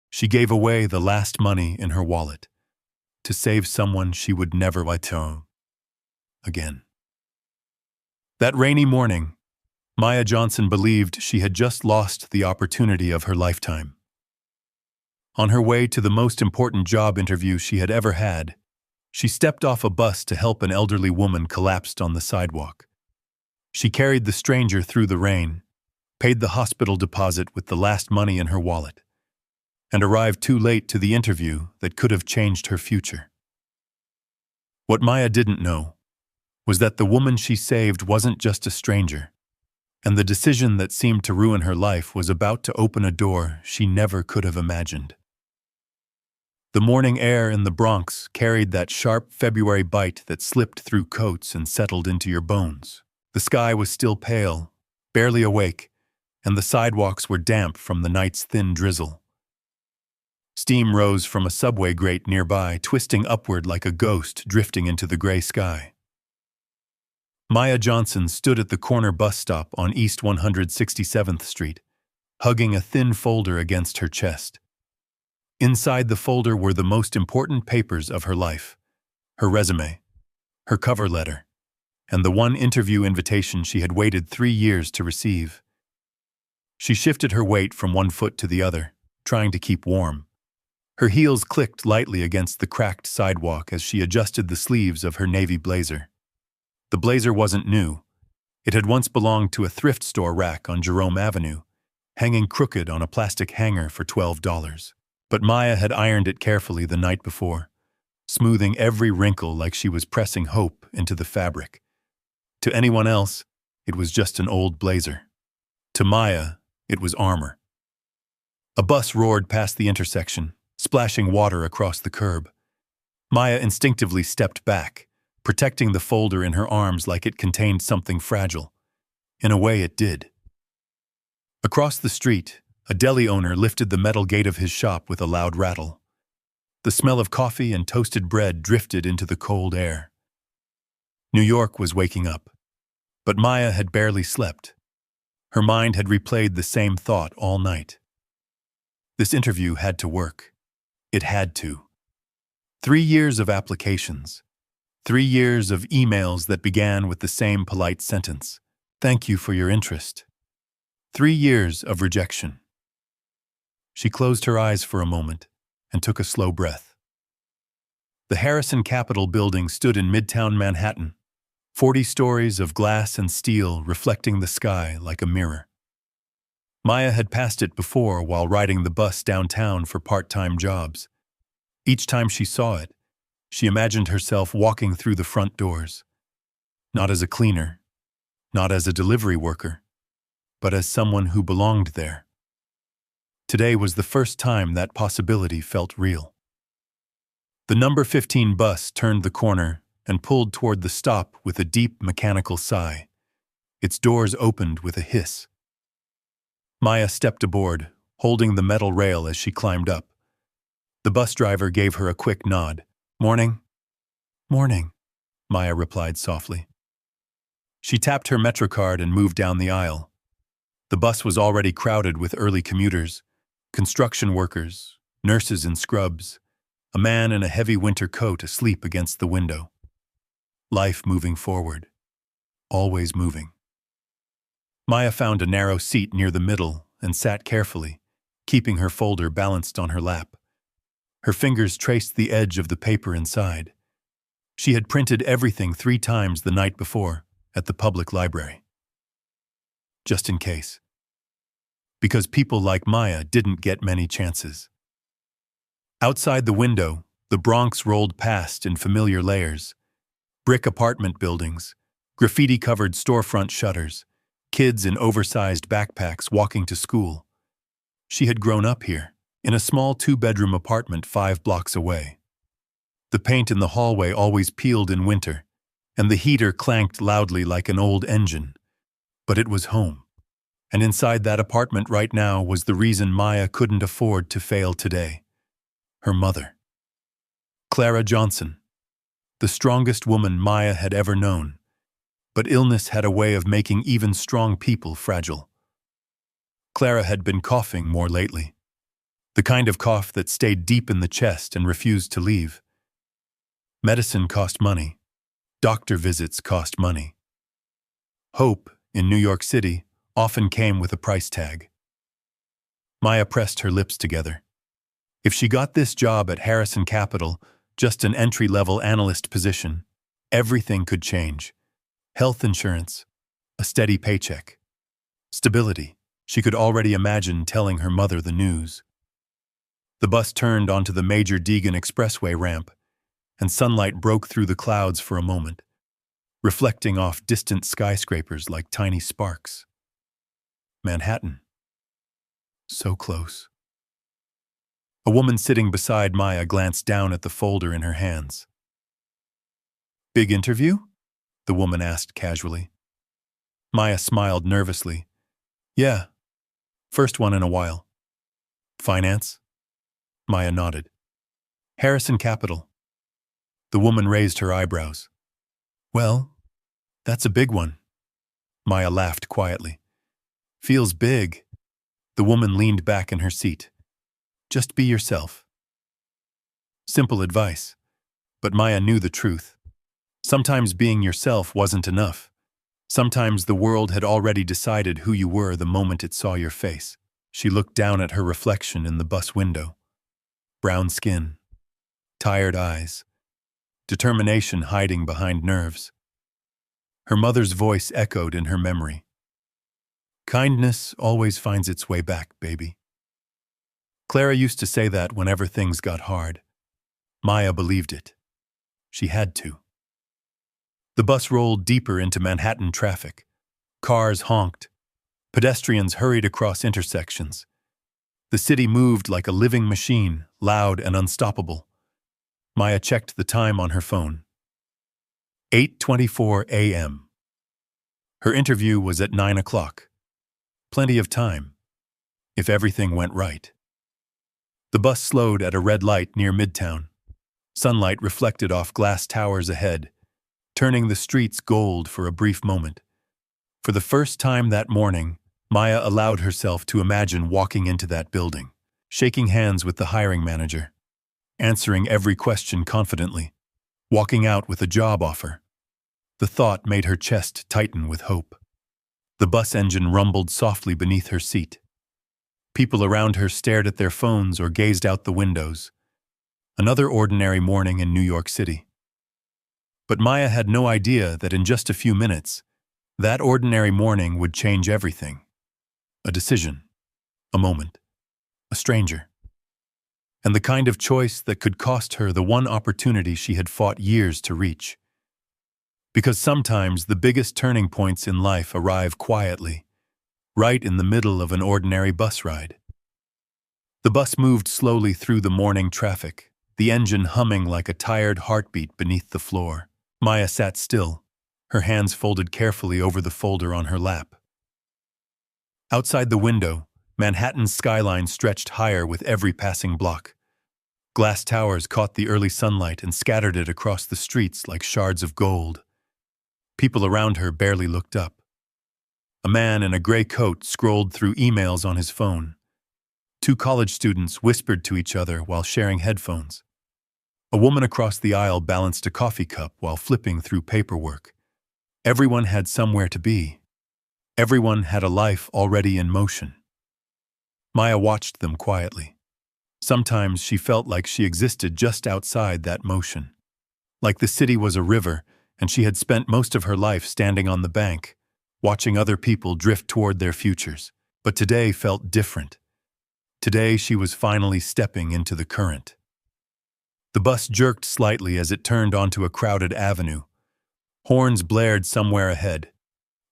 She gave away the last money in her wallet to save someone she would never return again. That rainy morning, Maya Johnson believed she had just lost the opportunity of her lifetime. On her way to the most important job interview she had ever had, she stepped off a bus to help an elderly woman collapsed on the sidewalk. She carried the stranger through the rain, paid the hospital deposit with the last money in her wallet, and arrived too late to the interview that could have changed her future. What Maya didn't know was that the woman she saved wasn't just a stranger, and the decision that seemed to ruin her life was about to open a door she never could have imagined. The morning air in the Bronx carried that sharp February bite that slipped through coats and settled into your bones. The sky was still pale, barely awake, and the sidewalks were damp from the night's thin drizzle. Steam rose from a subway grate nearby, twisting upward like a ghost drifting into the gray sky. Maya Johnson stood at the corner bus stop on East 167th Street, hugging a thin folder against her chest. Inside the folder were the most important papers of her life: her resume, her cover letter, and the one interview invitation she had waited 3 years to receive. She shifted her weight from one foot to the other, trying to keep warm. Her heels clicked lightly against the cracked sidewalk as she adjusted the sleeves of her navy blazer. The blazer wasn't new. It had once belonged to a thrift store rack on Jerome Avenue, hanging crooked on a plastic hanger for $12. But Maya had ironed it carefully the night before, smoothing every wrinkle like she was pressing hope into the fabric. To anyone else, it was just an old blazer. To Maya, it was armor. A bus roared past the intersection, splashing water across the curb. Maya instinctively stepped back, protecting the folder in her arms like it contained something fragile. In a way, it did. Across the street, a deli owner lifted the metal gate of his shop with a loud rattle. The smell of coffee and toasted bread drifted into the cold air. New York was waking up, but Maya had barely slept. Her mind had replayed the same thought all night. This interview had to work. It had to. 3 years of applications. 3 years of emails that began with the same polite sentence: "Thank you for your interest." 3 years of rejection. She closed her eyes for a moment and took a slow breath. The Harrison Capitol building stood in Midtown Manhattan, 40 stories of glass and steel reflecting the sky like a mirror. Maya had passed it before while riding the bus downtown for part-time jobs. Each time she saw it, she imagined herself walking through the front doors, not as a cleaner, not as a delivery worker, but as someone who belonged there. Today was the first time that possibility felt real. The number 15 bus turned the corner and pulled toward the stop with a deep mechanical sigh. Its doors opened with a hiss. Maya stepped aboard, holding the metal rail as she climbed up. The bus driver gave her a quick nod. "Morning." "Morning," Maya replied softly. She tapped her MetroCard and moved down the aisle. The bus was already crowded with early commuters, construction workers, nurses in scrubs, a man in a heavy winter coat asleep against the window. Life moving forward. Always moving. Maya found a narrow seat near the middle and sat carefully, keeping her folder balanced on her lap. Her fingers traced the edge of the paper inside. She had printed everything 3 times the night before at the public library. Just in case. Because people like Maya didn't get many chances. Outside the window, the Bronx rolled past in familiar layers. Brick apartment buildings, graffiti-covered storefront shutters, kids in oversized backpacks walking to school. She had grown up here, in a small 2-bedroom apartment 5 blocks away. The paint in the hallway always peeled in winter, and the heater clanked loudly like an old engine. But it was home. And inside that apartment right now was the reason Maya couldn't afford to fail today. Her mother. Clara Johnson. The strongest woman Maya had ever known. But illness had a way of making even strong people fragile. Clara had been coughing more lately. The kind of cough that stayed deep in the chest and refused to leave. Medicine cost money. Doctor visits cost money. Hope, in New York City, often came with a price tag. Maya pressed her lips together. If she got this job at Harrison Capital, just an entry-level analyst position, everything could change. Health insurance, a steady paycheck, stability. She could already imagine telling her mother the news. The bus turned onto the Major Deegan Expressway ramp, and sunlight broke through the clouds for a moment, reflecting off distant skyscrapers like tiny sparks. Manhattan. So close. A woman sitting beside Maya glanced down at the folder in her hands. "Big interview?" the woman asked casually. Maya smiled nervously. "Yeah. First one in a while." "Finance?" Maya nodded. "Harrison Capital." The woman raised her eyebrows. "Well, that's a big one." Maya laughed quietly. "Feels big." The woman leaned back in her seat. "Just be yourself." Simple advice, but Maya knew the truth. Sometimes being yourself wasn't enough. Sometimes the world had already decided who you were the moment it saw your face. She looked down at her reflection in the bus window. Brown skin, tired eyes, determination hiding behind nerves. Her mother's voice echoed in her memory. "Kindness always finds its way back, baby." Clara used to say that whenever things got hard. Maya believed it. She had to. The bus rolled deeper into Manhattan traffic. Cars honked. Pedestrians hurried across intersections. The city moved like a living machine, loud and unstoppable. Maya checked the time on her phone. 8:24 a.m. Her interview was at 9 o'clock. Plenty of time, if everything went right. The bus slowed at a red light near Midtown. Sunlight reflected off glass towers ahead, turning the streets gold for a brief moment. For the first time that morning, Maya allowed herself to imagine walking into that building, shaking hands with the hiring manager, answering every question confidently, walking out with a job offer. The thought made her chest tighten with hope. The bus engine rumbled softly beneath her seat. People around her stared at their phones or gazed out the windows. Another ordinary morning in New York City. But Maya had no idea that in just a few minutes, that ordinary morning would change everything. A decision, a moment, a stranger. And the kind of choice that could cost her the one opportunity she had fought years to reach. Because sometimes the biggest turning points in life arrive quietly, right in the middle of an ordinary bus ride. The bus moved slowly through the morning traffic, the engine humming like a tired heartbeat beneath the floor. Maya sat still, her hands folded carefully over the folder on her lap. Outside the window, Manhattan's skyline stretched higher with every passing block. Glass towers caught the early sunlight and scattered it across the streets like shards of gold. People around her barely looked up. A man in a gray coat scrolled through emails on his phone. Two college students whispered to each other while sharing headphones. A woman across the aisle balanced a coffee cup while flipping through paperwork. Everyone had somewhere to be. Everyone had a life already in motion. Maya watched them quietly. Sometimes she felt like she existed just outside that motion. Like the city was a river, and she had spent most of her life standing on the bank, watching other people drift toward their futures. But today felt different. Today she was finally stepping into the current. The bus jerked slightly as it turned onto a crowded avenue. Horns blared somewhere ahead.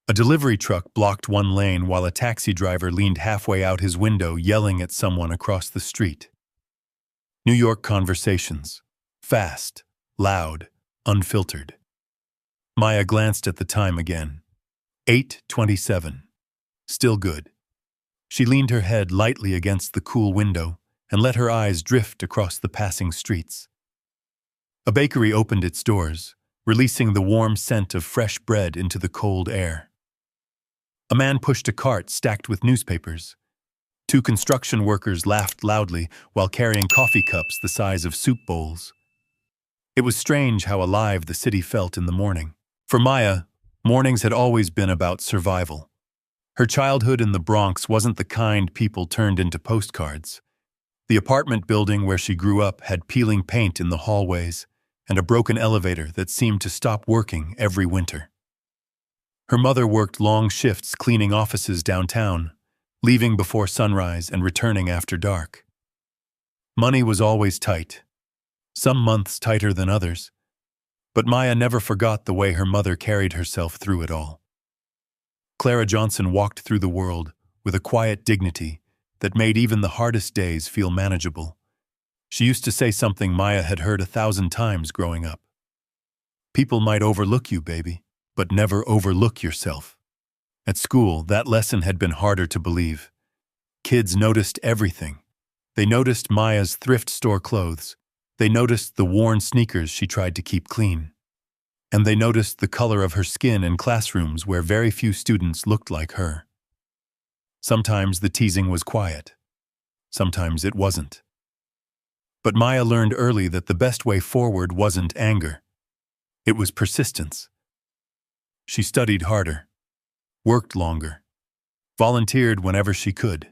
A delivery truck blocked one lane while a taxi driver leaned halfway out his window yelling at someone across the street. New York conversations. Fast, loud, unfiltered. Maya glanced at the time again. 8:27. Still good. She leaned her head lightly against the cool window and let her eyes drift across the passing streets. A bakery opened its doors, releasing the warm scent of fresh bread into the cold air. A man pushed a cart stacked with newspapers. Two construction workers laughed loudly while carrying coffee cups the size of soup bowls. It was strange how alive the city felt in the morning. For Maya, mornings had always been about survival. Her childhood in the Bronx wasn't the kind people turned into postcards. The apartment building where she grew up had peeling paint in the hallways and a broken elevator that seemed to stop working every winter. Her mother worked long shifts cleaning offices downtown, leaving before sunrise and returning after dark. Money was always tight, some months tighter than others, but Maya never forgot the way her mother carried herself through it all. Clara Johnson walked through the world with a quiet dignity that made even the hardest days feel manageable. She used to say something Maya had heard 1,000 times growing up. People might overlook you, baby, but never overlook yourself. At school, that lesson had been harder to believe. Kids noticed everything. They noticed Maya's thrift store clothes. They noticed the worn sneakers she tried to keep clean. And they noticed the color of her skin in classrooms where very few students looked like her. Sometimes the teasing was quiet. Sometimes it wasn't. But Maya learned early that the best way forward wasn't anger. It was persistence. She studied harder, worked longer, volunteered whenever she could.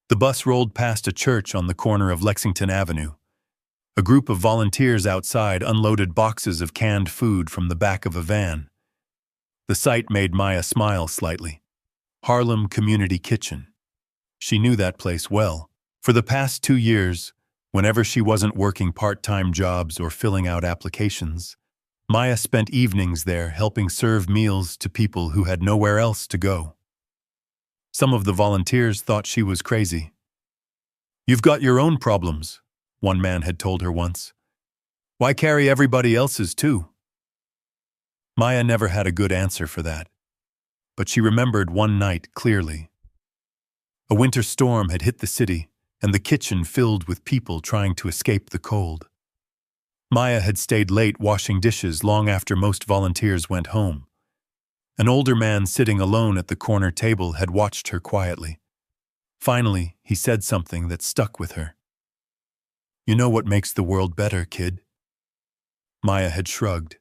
The bus rolled past a church on the corner of Lexington Avenue. A group of volunteers outside unloaded boxes of canned food from the back of a van. The sight made Maya smile slightly. Harlem Community Kitchen. She knew that place well. For the past 2 years, whenever she wasn't working part-time jobs or filling out applications, Maya spent evenings there helping serve meals to people who had nowhere else to go. Some of the volunteers thought she was crazy. "You've got your own problems," one man had told her once. "Why carry everybody else's too?" Maya never had a good answer for that, but she remembered one night clearly. A winter storm had hit the city, and the kitchen filled with people trying to escape the cold. Maya had stayed late washing dishes long after most volunteers went home. An older man sitting alone at the corner table had watched her quietly. Finally, he said something that stuck with her. "You know what makes the world better, kid?" Maya had shrugged.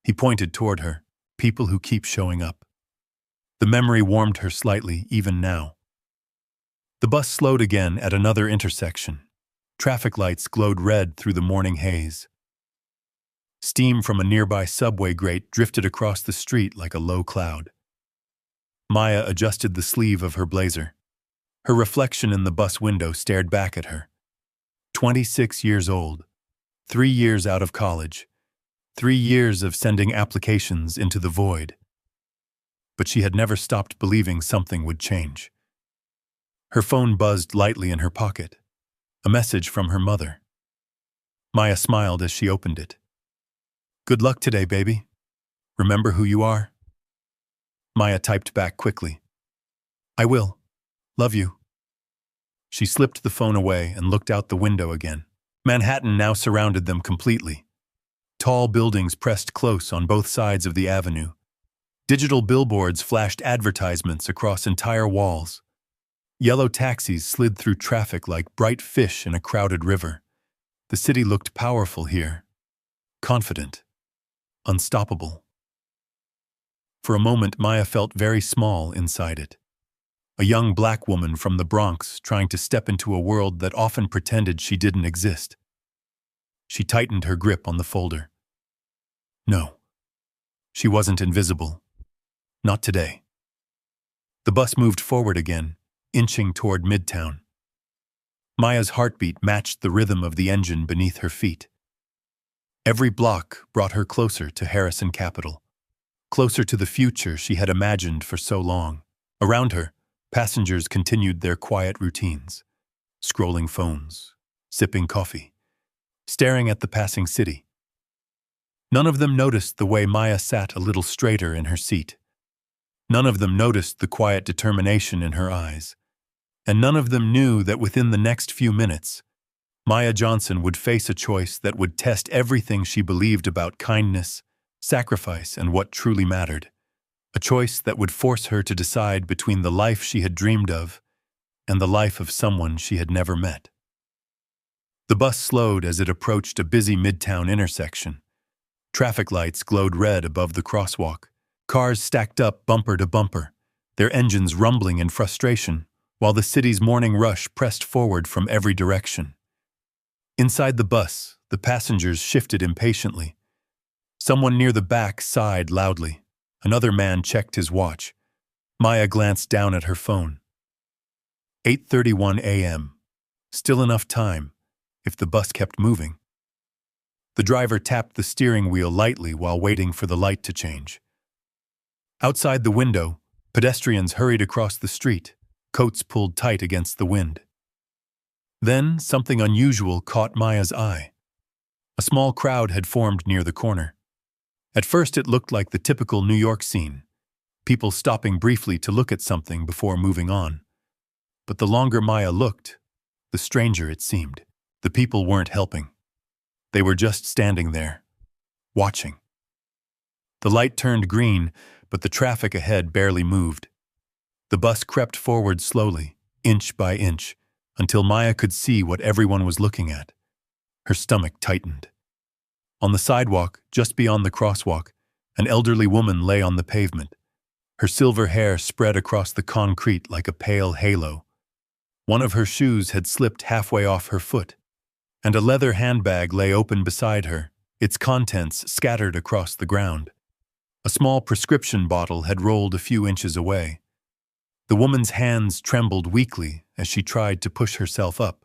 He pointed toward her, people who keep showing up. The memory warmed her slightly, even now. The bus slowed again at another intersection. Traffic lights glowed red through the morning haze. Steam from a nearby subway grate drifted across the street like a low cloud. Maya adjusted the sleeve of her blazer. Her reflection in the bus window stared back at her. 26 years old, 3 years out of college, 3 years of sending applications into the void. But she had never stopped believing something would change. Her phone buzzed lightly in her pocket. A message from her mother. Maya smiled as she opened it. "Good luck today, baby. Remember who you are?" Maya typed back quickly. "I will. Love you." She slipped the phone away and looked out the window again. Manhattan now surrounded them completely. Tall buildings pressed close on both sides of the avenue. Digital billboards flashed advertisements across entire walls. Yellow taxis slid through traffic like bright fish in a crowded river. The city looked powerful here. Confident. Unstoppable. For a moment, Maya felt very small inside it. A young black woman from the Bronx trying to step into a world that often pretended she didn't exist. She tightened her grip on the folder. No. She wasn't invisible. Not today. The bus moved forward again, inching toward Midtown. Maya's heartbeat matched the rhythm of the engine beneath her feet. Every block brought her closer to Harrison Capital, closer to the future she had imagined for so long. Around her, passengers continued their quiet routines, scrolling phones, sipping coffee, staring at the passing city. None of them noticed the way Maya sat a little straighter in her seat. None of them noticed the quiet determination in her eyes. And none of them knew that within the next few minutes, Maya Johnson would face a choice that would test everything she believed about kindness, sacrifice, and what truly mattered. A choice that would force her to decide between the life she had dreamed of and the life of someone she had never met. The bus slowed as it approached a busy midtown intersection. Traffic lights glowed red above the crosswalk. Cars stacked up bumper to bumper, their engines rumbling in frustration, while the city's morning rush pressed forward from every direction. Inside the bus, the passengers shifted impatiently. Someone near the back sighed loudly. Another man checked his watch. Maya glanced down at her phone. 8:31 a.m. Still enough time, if the bus kept moving. The driver tapped the steering wheel lightly while waiting for the light to change. Outside the window, pedestrians hurried across the street, coats pulled tight against the wind. Then something unusual caught Maya's eye. A small crowd had formed near the corner. At first it looked like the typical New York scene, people stopping briefly to look at something before moving on. But the longer Maya looked, the stranger it seemed. The people weren't helping. They were just standing there, watching. The light turned green, but the traffic ahead barely moved. The bus crept forward slowly, inch by inch, until Maya could see what everyone was looking at. Her stomach tightened. On the sidewalk, just beyond the crosswalk, an elderly woman lay on the pavement. Her silver hair spread across the concrete like a pale halo. One of her shoes had slipped halfway off her foot, and a leather handbag lay open beside her, its contents scattered across the ground. A small prescription bottle had rolled a few inches away. The woman's hands trembled weakly as she tried to push herself up.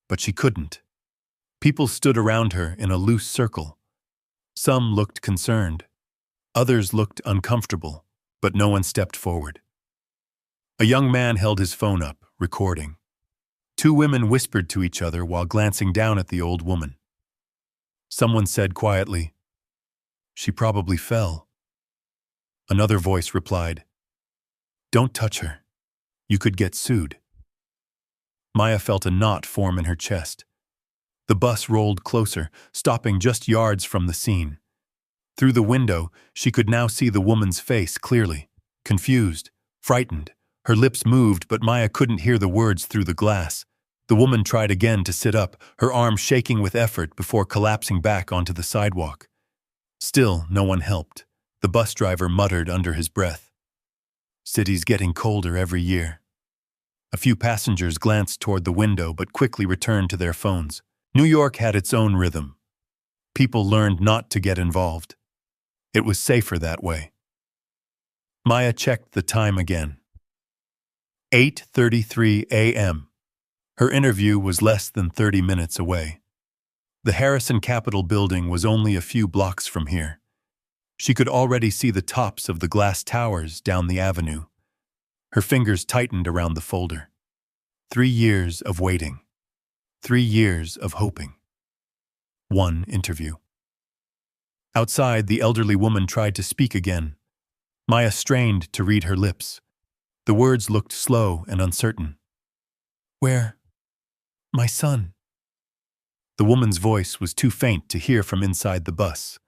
But she couldn't. People stood around her in a loose circle. Some looked concerned. Others looked uncomfortable, but no one stepped forward. A young man held his phone up, recording. Two women whispered to each other while glancing down at the old woman. Someone said quietly, "She probably fell." Another voice replied, "Don't touch her. You could get sued." Maya felt a knot form in her chest. The bus rolled closer, stopping just yards from the scene. Through the window, she could now see the woman's face clearly, confused, frightened. Her lips moved, but Maya couldn't hear the words through the glass. The woman tried again to sit up, her arm shaking with effort before collapsing back onto the sidewalk. Still, no one helped. The bus driver muttered under his breath, "City's getting colder every year." A few passengers glanced toward the window but quickly returned to their phones. New York had its own rhythm. People learned not to get involved. It was safer that way. Maya checked the time again. 8:33 a.m. Her interview was less than 30 minutes away. The Harrison Capitol building was only a few blocks from here. She could already see the tops of the glass towers down the avenue. Her fingers tightened around the folder. 3 years of waiting. 3 years of hoping. One interview. Outside, the elderly woman tried to speak again. Maya strained to read her lips. The words looked slow and uncertain. "Where? My son." The woman's voice was too faint to hear from inside the bus.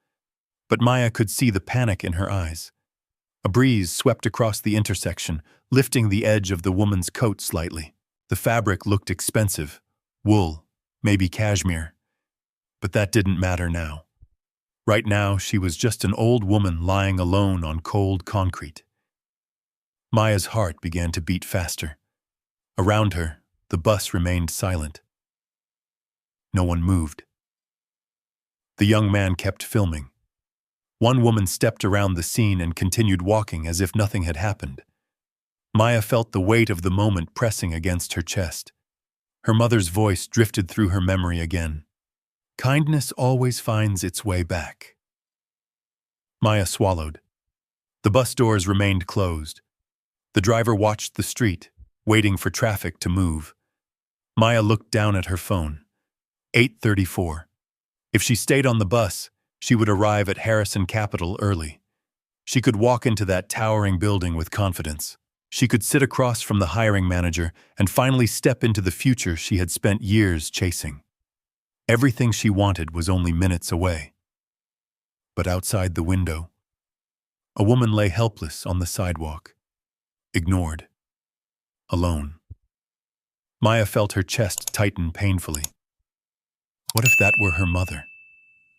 But Maya could see the panic in her eyes. A breeze swept across the intersection, lifting the edge of the woman's coat slightly. The fabric looked expensive. Wool, maybe cashmere. But that didn't matter now. Right now, she was just an old woman lying alone on cold concrete. Maya's heart began to beat faster. Around her, the bus remained silent. No one moved. The young man kept filming. One woman stepped around the scene and continued walking as if nothing had happened. Maya felt the weight of the moment pressing against her chest. Her mother's voice drifted through her memory again. "Kindness always finds its way back." Maya swallowed. The bus doors remained closed. The driver watched the street, waiting for traffic to move. Maya looked down at her phone. 8:34. If she stayed on the bus, she would arrive at Harrison Capitol early. She could walk into that towering building with confidence. She could sit across from the hiring manager and finally step into the future she had spent years chasing. Everything she wanted was only minutes away. But outside the window, a woman lay helpless on the sidewalk, ignored, alone. Maya felt her chest tighten painfully. What if that were her mother?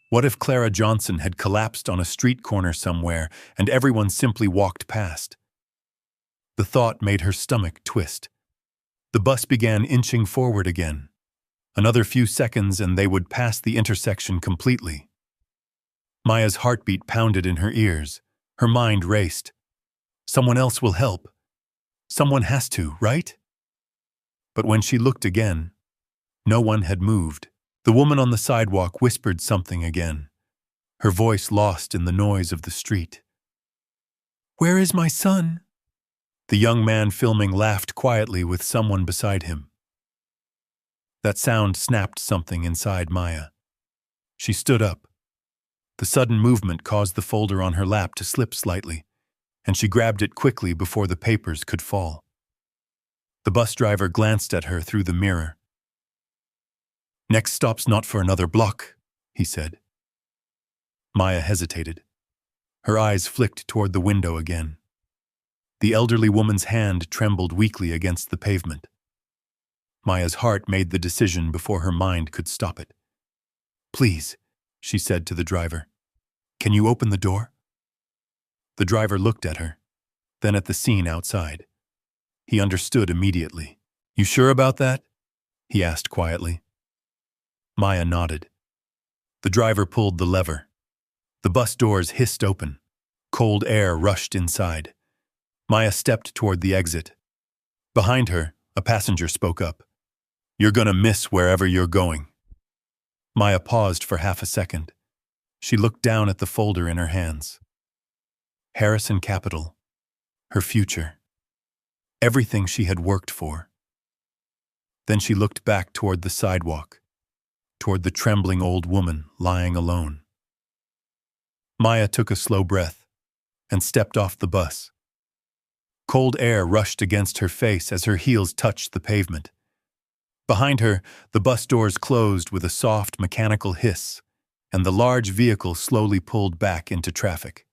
What if Clara Johnson had collapsed on a street corner somewhere and everyone simply walked past? The thought made her stomach twist. The bus began inching forward again. Another few seconds and they would pass the intersection completely. Maya's heartbeat pounded in her ears. Her mind raced. Someone else will help. Someone has to, right? But when she looked again, no one had moved. The woman on the sidewalk whispered something again, her voice lost in the noise of the street. "Where is my son?" The young man filming laughed quietly with someone beside him. That sound snapped something inside Maya. She stood up. The sudden movement caused the folder on her lap to slip slightly, and she grabbed it quickly before the papers could fall. The bus driver glanced at her through the mirror. "Next stop's not for another block," he said. Maya hesitated. Her eyes flicked toward the window again. The elderly woman's hand trembled weakly against the pavement. Maya's heart made the decision before her mind could stop it. "Please," she said to the driver. "Can you open the door?" The driver looked at her, then at the scene outside. He understood immediately. "You sure about that?" he asked quietly. Maya nodded. The driver pulled the lever. The bus doors hissed open. Cold air rushed inside. Maya stepped toward the exit. Behind her, a passenger spoke up. "You're gonna miss wherever you're going." Maya paused for half a second. She looked down at the folder in her hands. Harrison Capital. Her future. Everything she had worked for. Then she looked back toward the sidewalk, toward the trembling old woman lying alone. Maya took a slow breath and stepped off the bus. Cold air rushed against her face as her heels touched the pavement. Behind her, the bus doors closed with a soft mechanical hiss, and the large vehicle slowly pulled back into traffic.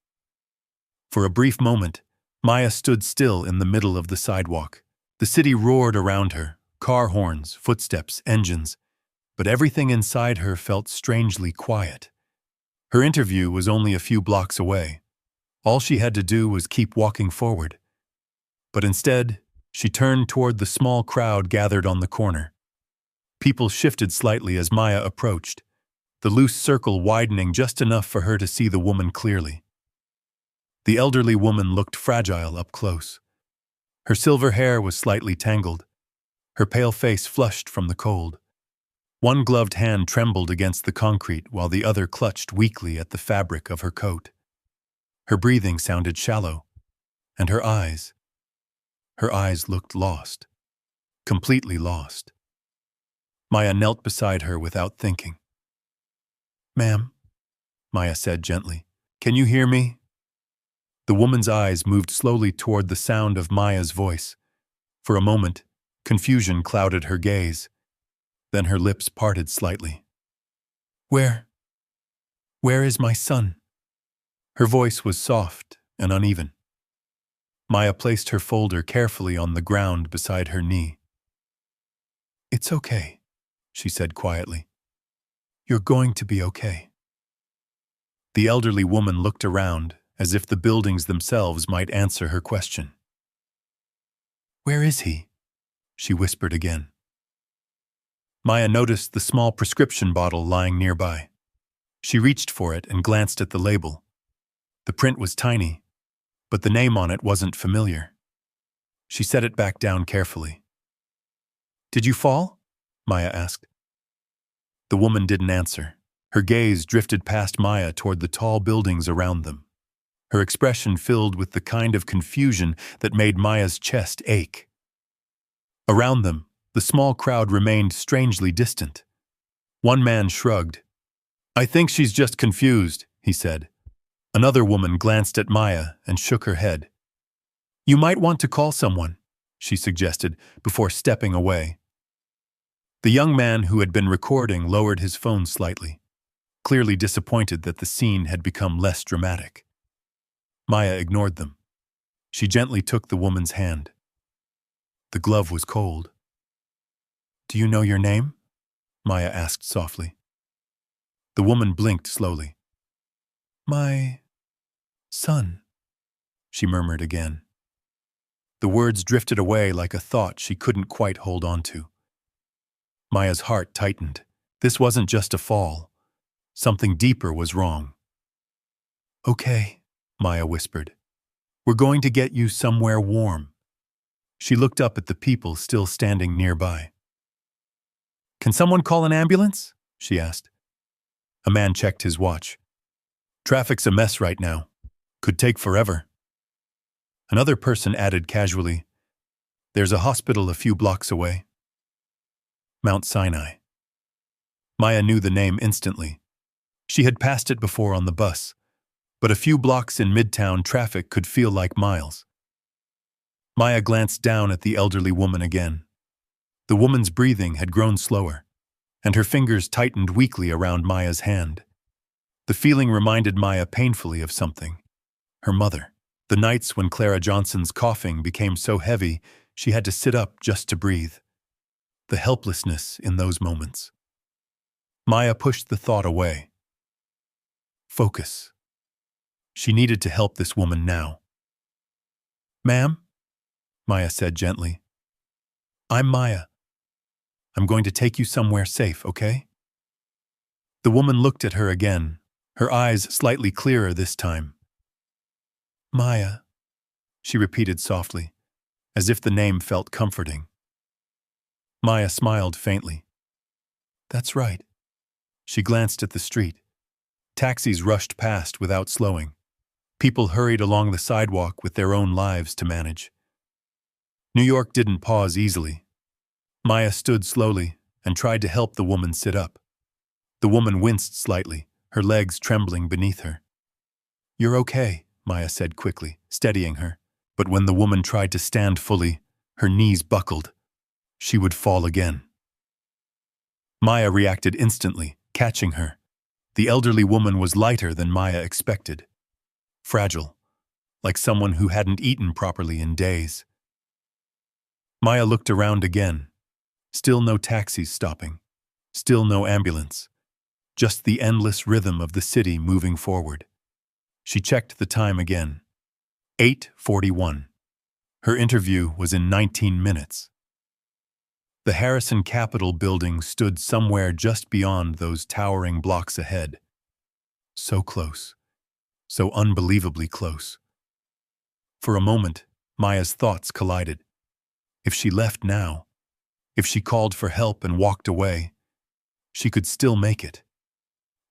For a brief moment, Maya stood still in the middle of the sidewalk. The city roared around her, car horns, footsteps, engines, but everything inside her felt strangely quiet. Her interview was only a few blocks away. All she had to do was keep walking forward. But instead, she turned toward the small crowd gathered on the corner. People shifted slightly as Maya approached, the loose circle widening just enough for her to see the woman clearly. The elderly woman looked fragile up close. Her silver hair was slightly tangled, her pale face flushed from the cold. One gloved hand trembled against the concrete while the other clutched weakly at the fabric of her coat. Her breathing sounded shallow, and her eyes looked lost, completely lost. Maya knelt beside her without thinking. "Ma'am," Maya said gently, "can you hear me?" The woman's eyes moved slowly toward the sound of Maya's voice. For a moment, confusion clouded her gaze. Then her lips parted slightly. Where is my son?" Her voice was soft and uneven. Maya placed her folder carefully on the ground beside her knee. "It's okay," she said quietly. "You're going to be okay." The elderly woman looked around, as if the buildings themselves might answer her question. "Where is he?" she whispered again. Maya noticed the small prescription bottle lying nearby. She reached for it and glanced at the label. The print was tiny, but the name on it wasn't familiar. She set it back down carefully. "Did you fall?" Maya asked. The woman didn't answer. Her gaze drifted past Maya toward the tall buildings around them. Her expression filled with the kind of confusion that made Maya's chest ache. Around them, the small crowd remained strangely distant. One man shrugged. "I think she's just confused," he said. Another woman glanced at Maya and shook her head. "You might want to call someone," she suggested, before stepping away. The young man who had been recording lowered his phone slightly, clearly disappointed that the scene had become less dramatic. Maya ignored them. She gently took the woman's hand. The glove was cold. Do you know your name? Maya asked softly. The woman blinked slowly. My son, she murmured again. The words drifted away like a thought she couldn't quite hold on to. Maya's heart tightened. This wasn't just a fall. Something deeper was wrong. Okay, Maya whispered. We're going to get you somewhere warm. She looked up at the people still standing nearby. Can someone call an ambulance? She asked. A man checked his watch. Traffic's a mess right now. Could take forever. Another person added casually, There's a hospital a few blocks away. Mount Sinai. Maya knew the name instantly. She had passed it before on the bus, but a few blocks in Midtown traffic could feel like miles. Maya glanced down at the elderly woman again. The woman's breathing had grown slower, and her fingers tightened weakly around Maya's hand. The feeling reminded Maya painfully of something. Her mother. The nights when Clara Johnson's coughing became so heavy she had to sit up just to breathe. The helplessness in those moments. Maya pushed the thought away. Focus. She needed to help this woman now. Ma'am? Maya said gently. I'm Maya. I'm going to take you somewhere safe, okay? The woman looked at her again, her eyes slightly clearer this time. Maya, she repeated softly, as if the name felt comforting. Maya smiled faintly. That's right. She glanced at the street. Taxis rushed past without slowing. People hurried along the sidewalk with their own lives to manage. New York didn't pause easily. Maya stood slowly and tried to help the woman sit up. The woman winced slightly, her legs trembling beneath her. You're okay, Maya said quickly, steadying her. But when the woman tried to stand fully, her knees buckled. She would fall again. Maya reacted instantly, catching her. The elderly woman was lighter than Maya expected. Fragile, like someone who hadn't eaten properly in days. Maya looked around again. Still no taxis stopping. Still no ambulance. Just the endless rhythm of the city moving forward. She checked the time again. 8:41. Her interview was in 19 minutes. The Harrison Capitol building stood somewhere just beyond those towering blocks ahead. So close. So unbelievably close. For a moment, Maya's thoughts collided. If she left now, if she called for help and walked away, she could still make it.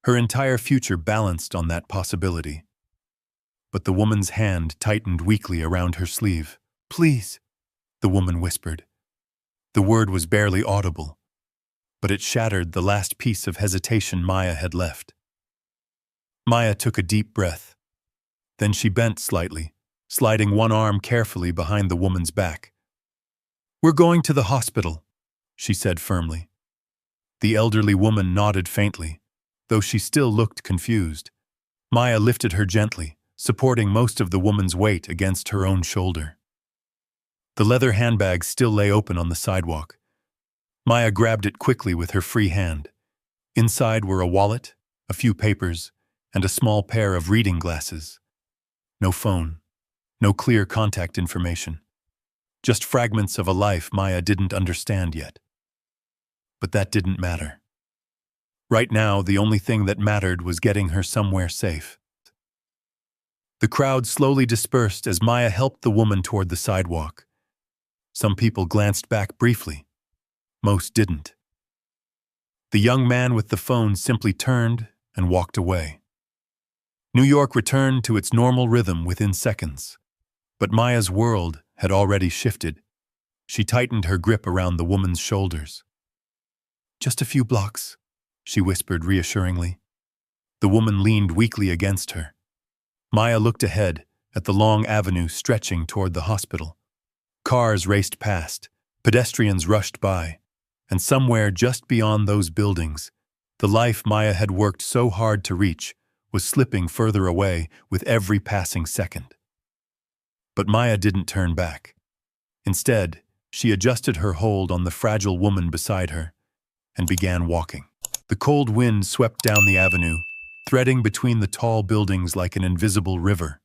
Her entire future balanced on that possibility. But the woman's hand tightened weakly around her sleeve. Please, the woman whispered. The word was barely audible, but it shattered the last piece of hesitation Maya had left. Maya took a deep breath. Then she bent slightly, sliding one arm carefully behind the woman's back. We're going to the hospital, she said firmly. The elderly woman nodded faintly, though she still looked confused. Maya lifted her gently, supporting most of the woman's weight against her own shoulder. The leather handbag still lay open on the sidewalk. Maya grabbed it quickly with her free hand. Inside were a wallet, a few papers, and a small pair of reading glasses. No phone, no clear contact information. Just fragments of a life Maya didn't understand yet. But that didn't matter. Right now, the only thing that mattered was getting her somewhere safe. The crowd slowly dispersed as Maya helped the woman toward the sidewalk. Some people glanced back briefly. Most didn't. The young man with the phone simply turned and walked away. New York returned to its normal rhythm within seconds. But Maya's world had already shifted. She tightened her grip around the woman's shoulders. Just a few blocks, she whispered reassuringly. The woman leaned weakly against her. Maya looked ahead at the long avenue stretching toward the hospital. Cars raced past, pedestrians rushed by, and somewhere just beyond those buildings, the life Maya had worked so hard to reach was slipping further away with every passing second. But Maya didn't turn back. Instead, She adjusted her hold on the fragile woman beside her and began walking. The cold wind swept down the avenue, threading between the tall buildings like an invisible river.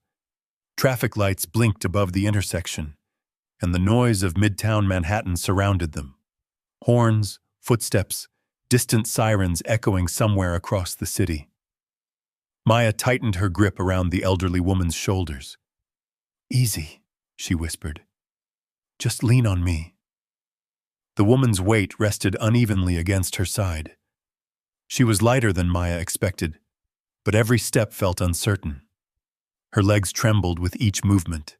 Traffic lights blinked above the intersection, and the noise of Midtown Manhattan surrounded them. Horns, footsteps, distant sirens echoing somewhere across the city. Maya tightened her grip around the elderly woman's shoulders. "Easy," she whispered. "Just lean on me." The woman's weight rested unevenly against her side. She was lighter than Maya expected, but every step felt uncertain. Her legs trembled with each movement,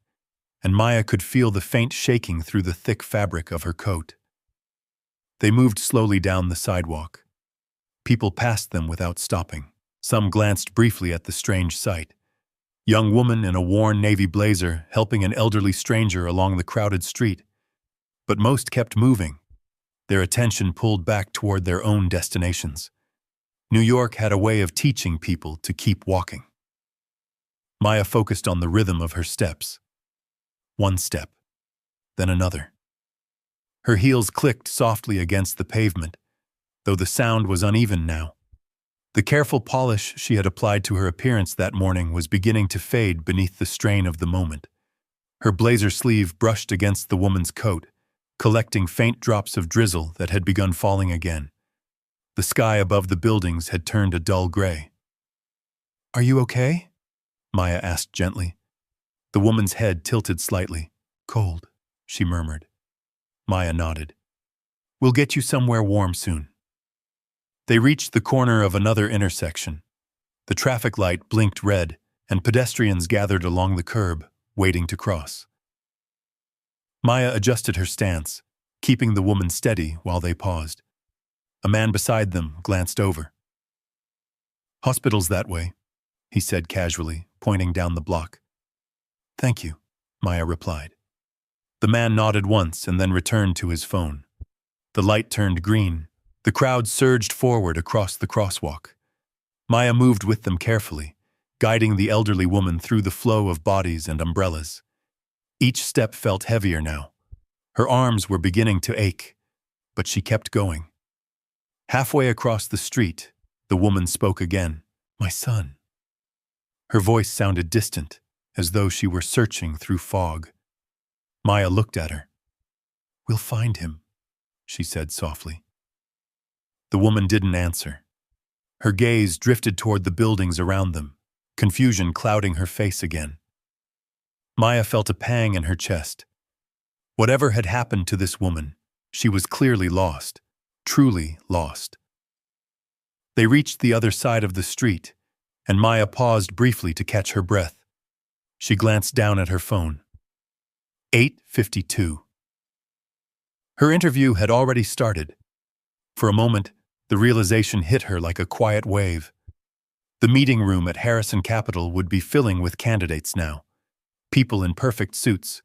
and Maya could feel the faint shaking through the thick fabric of her coat. They moved slowly down the sidewalk. People passed them without stopping. Some glanced briefly at the strange sight. Young woman in a worn navy blazer helping an elderly stranger along the crowded street. But most kept moving, their attention pulled back toward their own destinations. New York had a way of teaching people to keep walking. Maya focused on the rhythm of her steps. One step, then another. Her heels clicked softly against the pavement, though the sound was uneven now. The careful polish she had applied to her appearance that morning was beginning to fade beneath the strain of the moment. Her blazer sleeve brushed against the woman's coat, collecting faint drops of drizzle that had begun falling again. The sky above the buildings had turned a dull gray. "Are you okay?" Maya asked gently. The woman's head tilted slightly. "Cold," she murmured. Maya nodded. "We'll get you somewhere warm soon." They reached the corner of another intersection. The traffic light blinked red, and pedestrians gathered along the curb, waiting to cross. Maya adjusted her stance, keeping the woman steady while they paused. A man beside them glanced over. "Hospital's that way," he said casually, pointing down the block. "Thank you," Maya replied. The man nodded once and then returned to his phone. The light turned green. The crowd surged forward across the crosswalk. Maya moved with them carefully, guiding the elderly woman through the flow of bodies and umbrellas. Each step felt heavier now. Her arms were beginning to ache, but she kept going. Halfway across the street, the woman spoke again. "My son." Her voice sounded distant, as though she were searching through fog. Maya looked at her. "We'll find him," she said softly. The woman didn't answer. Her gaze drifted toward the buildings around them, confusion clouding her face again. Maya felt a pang in her chest. Whatever had happened to this woman, she was clearly lost, truly lost. They reached the other side of the street, and Maya paused briefly to catch her breath. She glanced down at her phone. 8:52. Her interview had already started. For a moment, the realization hit her like a quiet wave. The meeting room at Harrison Capital would be filling with candidates now. People in perfect suits.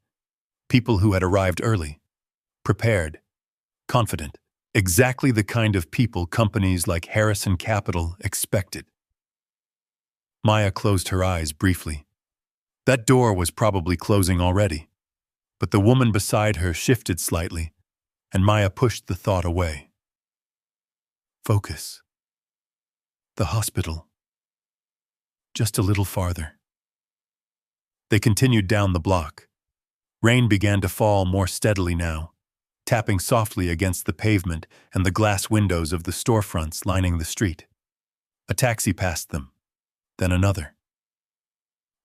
People who had arrived early. Prepared. Confident. Exactly the kind of people companies like Harrison Capital expected. Maya closed her eyes briefly. That door was probably closing already. But the woman beside her shifted slightly, and Maya pushed the thought away. Focus. The hospital. Just a little farther. They continued down the block. Rain began to fall more steadily now, tapping softly against the pavement and the glass windows of the storefronts lining the street. A taxi passed them, then another.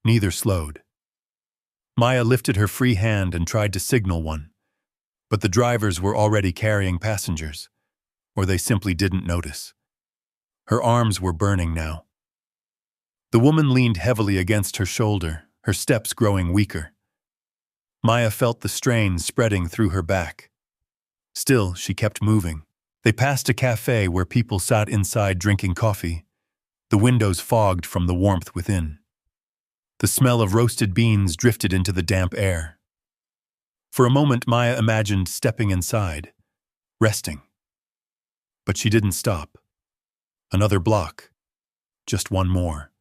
Neither slowed. Maya lifted her free hand and tried to signal one, but the drivers were already carrying passengers, or they simply didn't notice. Her arms were burning now. The woman leaned heavily against her shoulder, her steps growing weaker. Maya felt the strain spreading through her back. Still, she kept moving. They passed a cafe where people sat inside drinking coffee, the windows fogged from the warmth within. The smell of roasted beans drifted into the damp air. For a moment, Maya imagined stepping inside, resting. But she didn't stop. Another block. Just one more.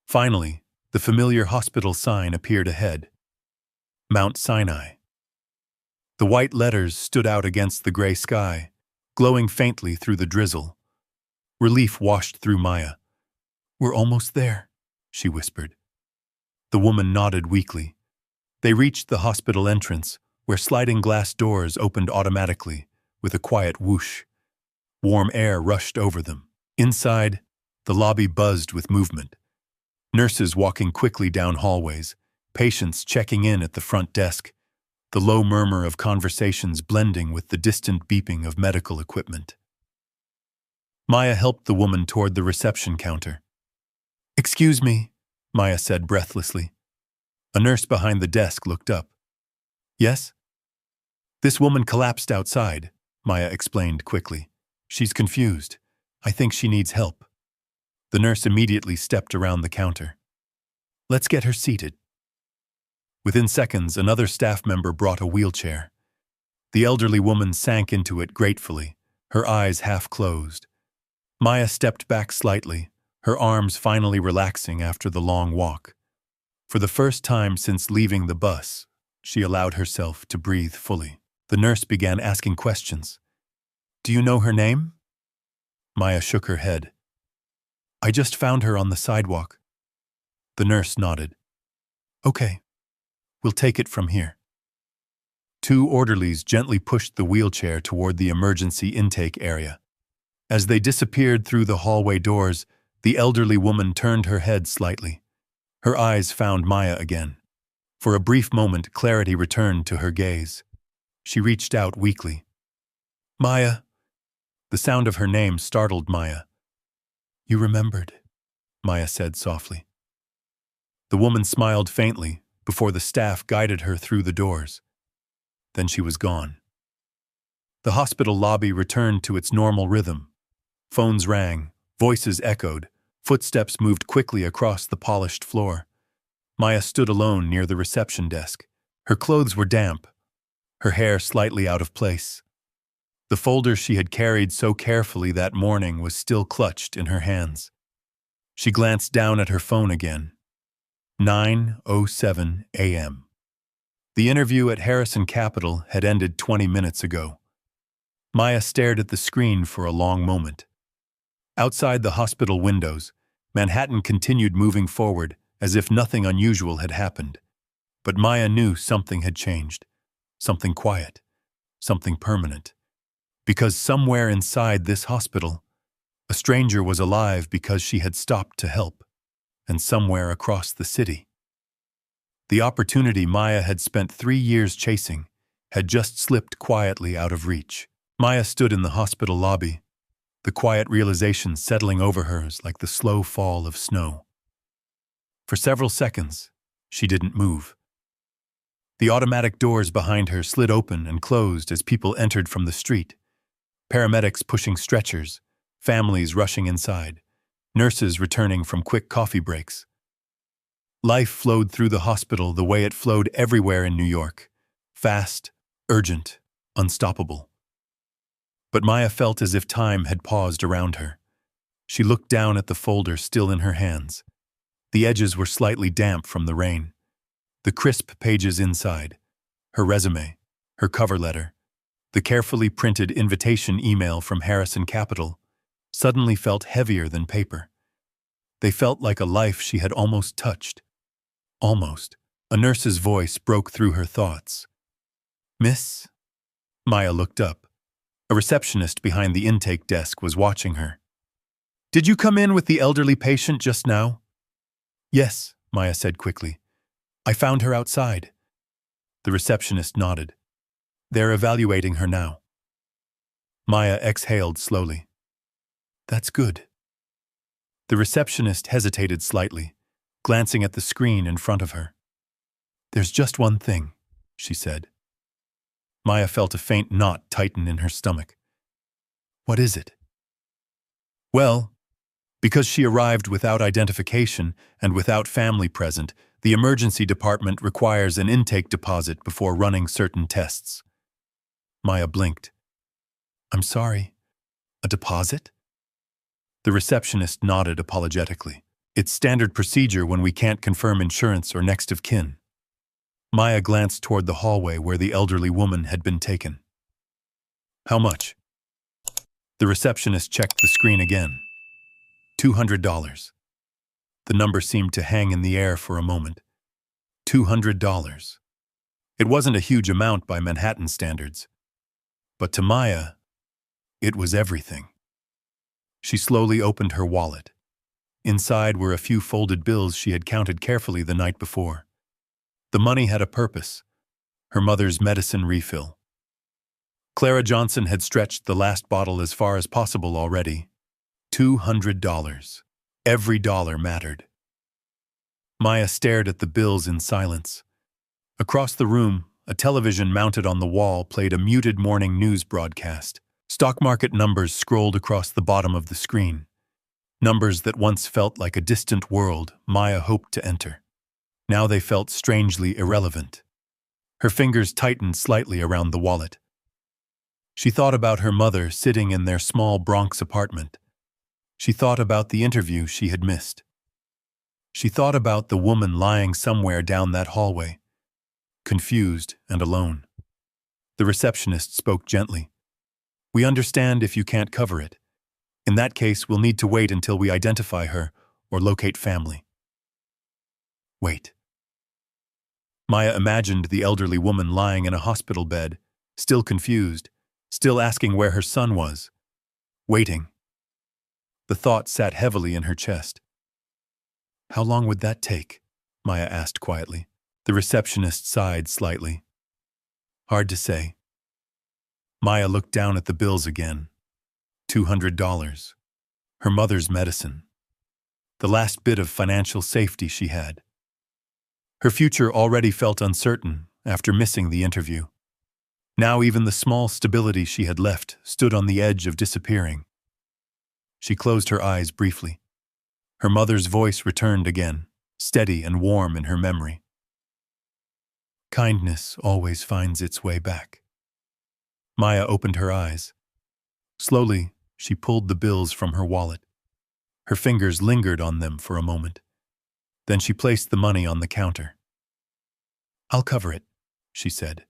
Finally, the familiar hospital sign appeared ahead. Mount Sinai. The white letters stood out against the gray sky, glowing faintly through the drizzle. Relief washed through Maya. "We're almost there," she whispered. The woman nodded weakly. They reached the hospital entrance, where sliding glass doors opened automatically, with a quiet whoosh. Warm air rushed over them. Inside, the lobby buzzed with movement. Nurses walking quickly down hallways, patients checking in at the front desk, the low murmur of conversations blending with the distant beeping of medical equipment. Maya helped the woman toward the reception counter. "Excuse me," Maya said breathlessly. A nurse behind the desk looked up. "Yes?" "This woman collapsed outside," Maya explained quickly. "She's confused. I think she needs help." The nurse immediately stepped around the counter. "Let's get her seated." Within seconds, another staff member brought a wheelchair. The elderly woman sank into it gratefully, her eyes half closed. Maya stepped back slightly, her arms finally relaxing after the long walk. For the first time since leaving the bus, she allowed herself to breathe fully. The nurse began asking questions. "Do you know her name?" Maya shook her head. "I just found her on the sidewalk." The nurse nodded. "Okay, we'll take it from here." Two orderlies gently pushed the wheelchair toward the emergency intake area. As they disappeared through the hallway doors, the elderly woman turned her head slightly. Her eyes found Maya again. For a brief moment, clarity returned to her gaze. She reached out weakly. "Maya." The sound of her name startled Maya. "You remembered," Maya said softly. The woman smiled faintly before the staff guided her through the doors. Then she was gone. The hospital lobby returned to its normal rhythm. Phones rang, voices echoed, footsteps moved quickly across the polished floor. Maya stood alone near the reception desk. Her clothes were damp, her hair slightly out of place. The folder she had carried so carefully that morning was still clutched in her hands. She glanced down at her phone again. 9:07 a.m. The interview at Harrison Capital had ended 20 minutes ago. Maya stared at the screen for a long moment. Outside the hospital windows, Manhattan continued moving forward as if nothing unusual had happened. But Maya knew something had changed. Something quiet. Something permanent. Because somewhere inside this hospital, a stranger was alive because she had stopped to help. And somewhere across the city, the opportunity Maya had spent 3 years chasing had just slipped quietly out of reach. Maya stood in the hospital lobby, the quiet realization settling over her like the slow fall of snow. For several seconds, she didn't move. The automatic doors behind her slid open and closed as people entered from the street. Paramedics pushing stretchers, families rushing inside, nurses returning from quick coffee breaks. Life flowed through the hospital the way it flowed everywhere in New York. Fast, urgent, unstoppable. But Maya felt as if time had paused around her. She looked down at the folder still in her hands. The edges were slightly damp from the rain. The crisp pages inside, her resume, her cover letter, the carefully printed invitation email from Harrison Capital, suddenly felt heavier than paper. They felt like a life she had almost touched. Almost. A nurse's voice broke through her thoughts. "Miss?" Maya looked up. A receptionist behind the intake desk was watching her. "Did you come in with the elderly patient just now?" "Yes," Maya said quickly. "I found her outside." The receptionist nodded. "They're evaluating her now." Maya exhaled slowly. "That's good." The receptionist hesitated slightly, glancing at the screen in front of her. "There's just one thing," she said. Maya felt a faint knot tighten in her stomach. "What is it?" "Well, because she arrived without identification and without family present, the emergency department requires an intake deposit before running certain tests." Maya blinked. "I'm sorry. A deposit?" The receptionist nodded apologetically. "It's standard procedure when we can't confirm insurance or next of kin." Maya glanced toward the hallway where the elderly woman had been taken. How much? The receptionist checked the screen again. $200. The number seemed to hang in the air for a moment. $200. It wasn't a huge amount by Manhattan standards. But to Maya, it was everything. She slowly opened her wallet. Inside were a few folded bills she had counted carefully the night before. The money had a purpose: her mother's medicine refill. Clara Johnson had stretched the last bottle as far as possible already. $200. Every dollar mattered. Maya stared at the bills in silence. Across the room, a television mounted on the wall played a muted morning news broadcast. Stock market numbers scrolled across the bottom of the screen. Numbers that once felt like a distant world Maya hoped to enter. Now they felt strangely irrelevant. Her fingers tightened slightly around the wallet. She thought about her mother sitting in their small Bronx apartment. She thought about the interview she had missed. She thought about the woman lying somewhere down that hallway, confused and alone. The receptionist spoke gently. "We understand if you can't cover it. In that case, we'll need to wait until we identify her or locate family." Wait. Maya imagined the elderly woman lying in a hospital bed, still confused, still asking where her son was. Waiting. The thought sat heavily in her chest. "How long would that take?" Maya asked quietly. The receptionist sighed slightly. "Hard to say." Maya looked down at the bills again. $200. Her mother's medicine. The last bit of financial safety she had. Her future already felt uncertain after missing the interview. Now even the small stability she had left stood on the edge of disappearing. She closed her eyes briefly. Her mother's voice returned again, steady and warm in her memory. "Kindness always finds its way back." Maya opened her eyes. Slowly, she pulled the bills from her wallet. Her fingers lingered on them for a moment. Then she placed the money on the counter. "I'll cover it," she said.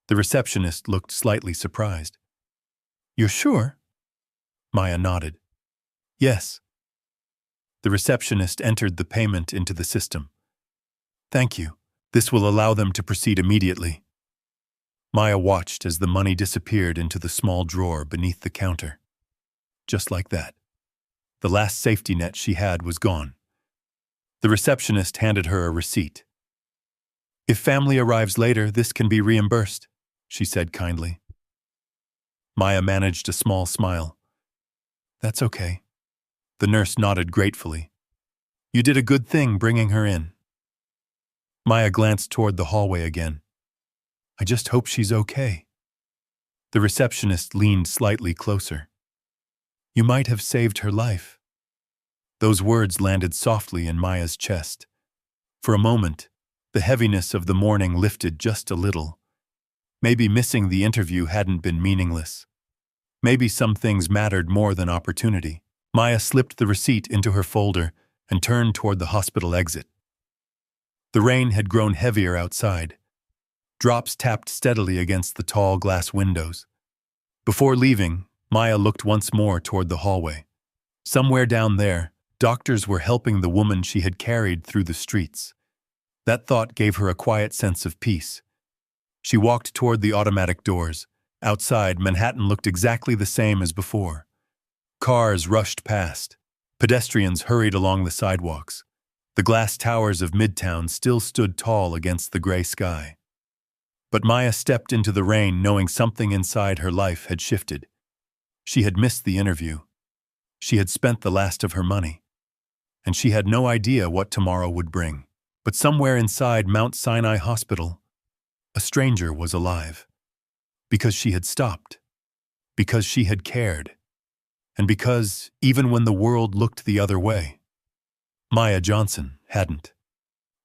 The receptionist looked slightly surprised. "You're sure?" Maya nodded. "Yes." The receptionist entered the payment into the system. "Thank you. This will allow them to proceed immediately." Maya watched as the money disappeared into the small drawer beneath the counter. Just like that. The last safety net she had was gone. The receptionist handed her a receipt. "If family arrives later, this can be reimbursed," she said kindly. Maya managed a small smile. "That's okay." The nurse nodded gratefully. "You did a good thing bringing her in." Maya glanced toward the hallway again. "I just hope she's okay." The receptionist leaned slightly closer. "You might have saved her life." Those words landed softly in Maya's chest. For a moment, the heaviness of the morning lifted just a little. Maybe missing the interview hadn't been meaningless. Maybe some things mattered more than opportunity. Maya slipped the receipt into her folder and turned toward the hospital exit. The rain had grown heavier outside. Drops tapped steadily against the tall glass windows. Before leaving, Maya looked once more toward the hallway. Somewhere down there, doctors were helping the woman she had carried through the streets. That thought gave her a quiet sense of peace. She walked toward the automatic doors. Outside, Manhattan looked exactly the same as before. Cars rushed past. Pedestrians hurried along the sidewalks. The glass towers of Midtown still stood tall against the gray sky. But Maya stepped into the rain knowing something inside her life had shifted. She had missed the interview. She had spent the last of her money. And she had no idea what tomorrow would bring. But somewhere inside Mount Sinai Hospital, a stranger was alive. Because she had stopped. Because she had cared. And because, even when the world looked the other way, Maya Johnson hadn't.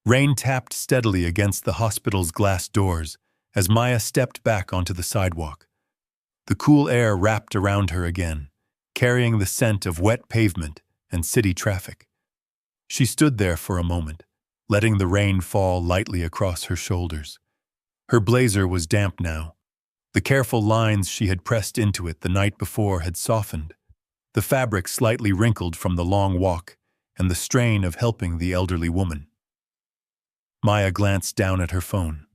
Rain tapped steadily against the hospital's glass doors as Maya stepped back onto the sidewalk. The cool air wrapped around her again, carrying the scent of wet pavement and city traffic. She stood there for a moment, letting the rain fall lightly across her shoulders. Her blazer was damp now. The careful lines she had pressed into it the night before had softened, the fabric slightly wrinkled from the long walk and the strain of helping the elderly woman. Maya glanced down at her phone.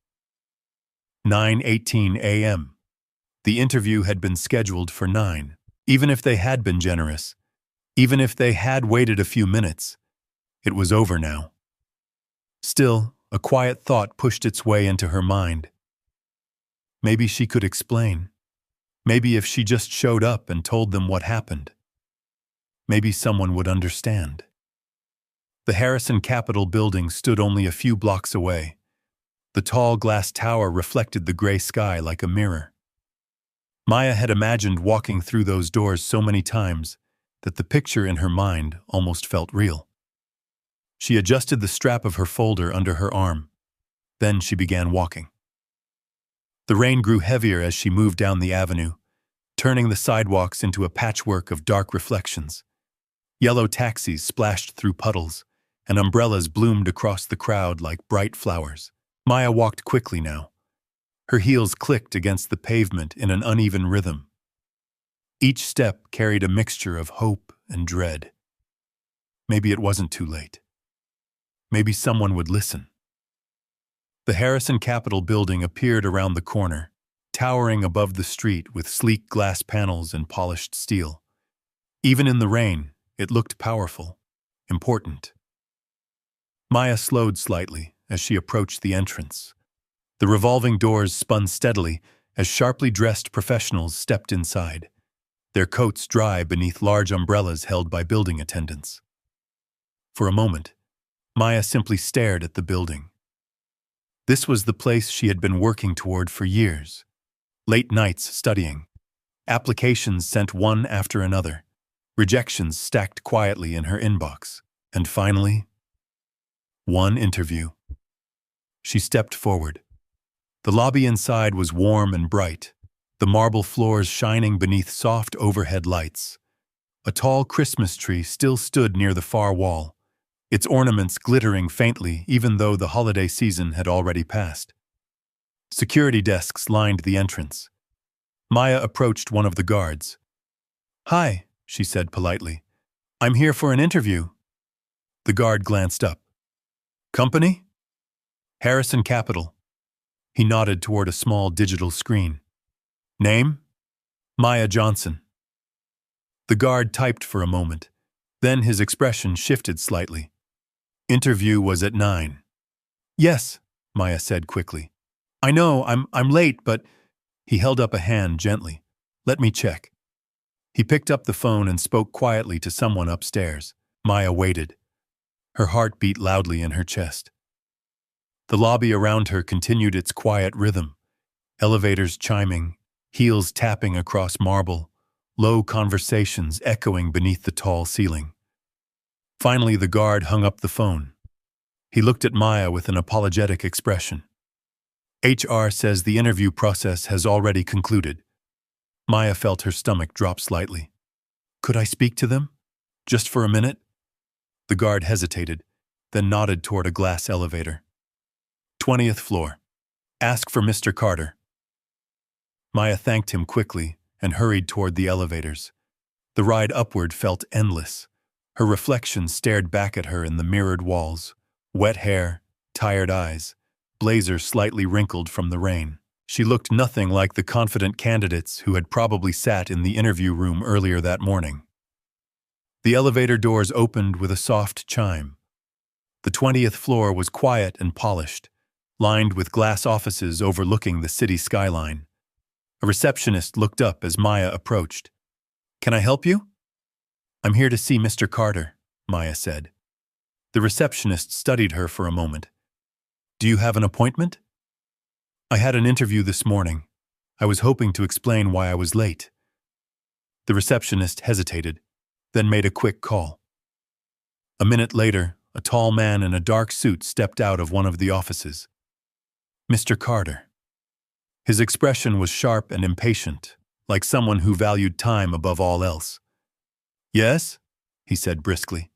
9:18 a.m. The interview had been scheduled for 9. Even if they had been generous, even if they had waited a few minutes, it was over now. Still, a quiet thought pushed its way into her mind. Maybe she could explain. Maybe if she just showed up and told them what happened. Maybe someone would understand. The Harrison Capitol building stood only a few blocks away. The tall glass tower reflected the gray sky like a mirror. Maya had imagined walking through those doors so many times that the picture in her mind almost felt real. She adjusted the strap of her folder under her arm. Then she began walking. The rain grew heavier as she moved down the avenue, turning the sidewalks into a patchwork of dark reflections. Yellow taxis splashed through puddles, and umbrellas bloomed across the crowd like bright flowers. Maya walked quickly now. Her heels clicked against the pavement in an uneven rhythm. Each step carried a mixture of hope and dread. Maybe it wasn't too late. Maybe someone would listen. The Harrison Capitol building appeared around the corner, towering above the street with sleek glass panels and polished steel. Even in the rain, it looked powerful, important. Maya slowed slightly as she approached the entrance. The revolving doors spun steadily as sharply dressed professionals stepped inside, their coats dry beneath large umbrellas held by building attendants. For a moment, Maya simply stared at the building. This was the place she had been working toward for years. Late nights studying, applications sent one after another, rejections stacked quietly in her inbox, and finally, one interview. She stepped forward. The lobby inside was warm and bright, the marble floors shining beneath soft overhead lights. A tall Christmas tree still stood near the far wall, its ornaments glittering faintly even though the holiday season had already passed. Security desks lined the entrance. Maya approached one of the guards. "Hi," she said politely. "I'm here for an interview." The guard glanced up. "Company?" "Harrison Capitol." He nodded toward a small digital screen. "Name?" "Maya Johnson." The guard typed for a moment. Then his expression shifted slightly. "Interview was at 9. "Yes," Maya said quickly. "I know, I'm late, but—" He held up a hand gently. "Let me check." He picked up the phone and spoke quietly to someone upstairs. Maya waited. Her heart beat loudly in her chest. The lobby around her continued its quiet rhythm, elevators chiming, heels tapping across marble, low conversations echoing beneath the tall ceiling. Finally, the guard hung up the phone. He looked at Maya with an apologetic expression. "HR says the interview process has already concluded." Maya felt her stomach drop slightly. "Could I speak to them? Just for a minute?" The guard hesitated, then nodded toward a glass elevator. 20th floor. "Ask for Mr. Carter." Maya thanked him quickly and hurried toward the elevators. The ride upward felt endless. Her reflection stared back at her in the mirrored walls. Wet hair, tired eyes, blazer slightly wrinkled from the rain. She looked nothing like the confident candidates who had probably sat in the interview room earlier that morning. The elevator doors opened with a soft chime. The 20th floor was quiet and polished, lined with glass offices overlooking the city skyline. A receptionist looked up as Maya approached. "Can I help you?" "I'm here to see Mr. Carter," Maya said. The receptionist studied her for a moment. "Do you have an appointment?" "I had an interview this morning. I was hoping to explain why I was late." The receptionist hesitated, then made a quick call. A minute later, a tall man in a dark suit stepped out of one of the offices. "Mr. Carter." His expression was sharp and impatient, like someone who valued time above all else. "Yes?" he said briskly.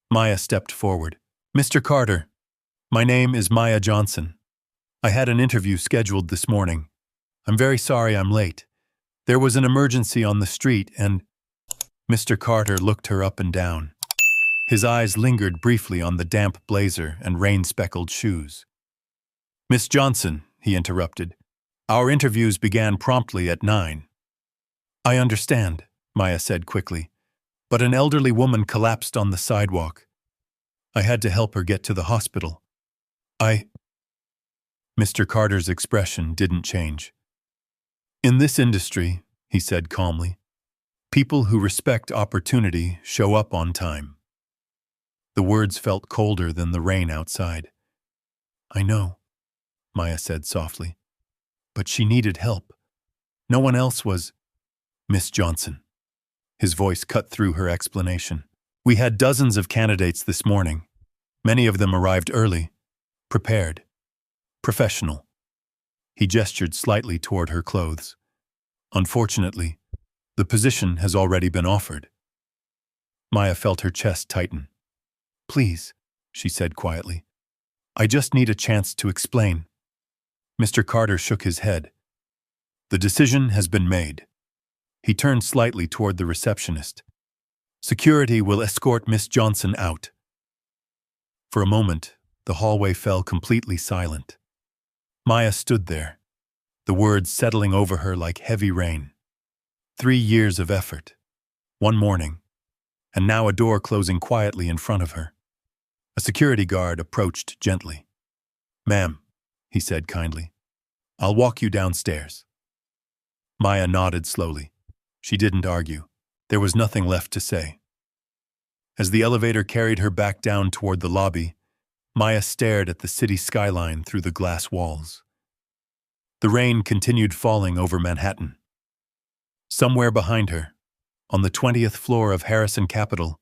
Maya stepped forward. Mr. Carter, my name is Maya Johnson. I had an interview scheduled this morning. I'm very sorry I'm late. There was an emergency on the street and Mr. Carter looked her up and down. His eyes lingered briefly on the damp blazer and rain-speckled shoes. Miss Johnson, he interrupted, our interviews began promptly at 9. I understand, Maya said quickly, but an elderly woman collapsed on the sidewalk. I had to help her get to the hospital. Mr. Carter's expression didn't change. In this industry, he said calmly, people who respect opportunity show up on time. The words felt colder than the rain outside. I know, Maya said softly, but she needed help. No one else was. Miss Johnson. His voice cut through her explanation. We had dozens of candidates this morning. Many of them arrived early, prepared, professional. He gestured slightly toward her clothes. Unfortunately, the position has already been offered. Maya felt her chest tighten. Please, she said quietly. I just need a chance to explain. Mr. Carter shook his head. The decision has been made. He turned slightly toward the receptionist. Security will escort Miss Johnson out. For a moment, the hallway fell completely silent. Maya stood there, the words settling over her like heavy rain. 3 years of effort, 1 morning, and now a door closing quietly in front of her. A security guard approached gently. Ma'am, he said kindly, I'll walk you downstairs. Maya nodded slowly. She didn't argue. There was nothing left to say. As the elevator carried her back down toward the lobby, Maya stared at the city skyline through the glass walls. The rain continued falling over Manhattan. Somewhere behind her, on the 20th floor of Harrison Capitol,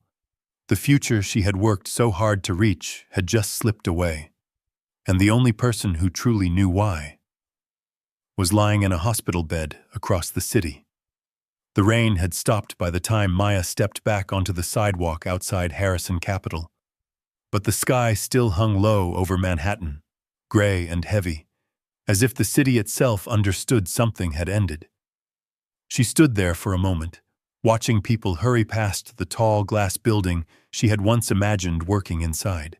the future she had worked so hard to reach had just slipped away, and the only person who truly knew why was lying in a hospital bed across the city. The rain had stopped by the time Maya stepped back onto the sidewalk outside Harrison Capitol, but the sky still hung low over Manhattan, gray and heavy, as if the city itself understood something had ended. She stood there for a moment, watching people hurry past the tall glass building she had once imagined working inside.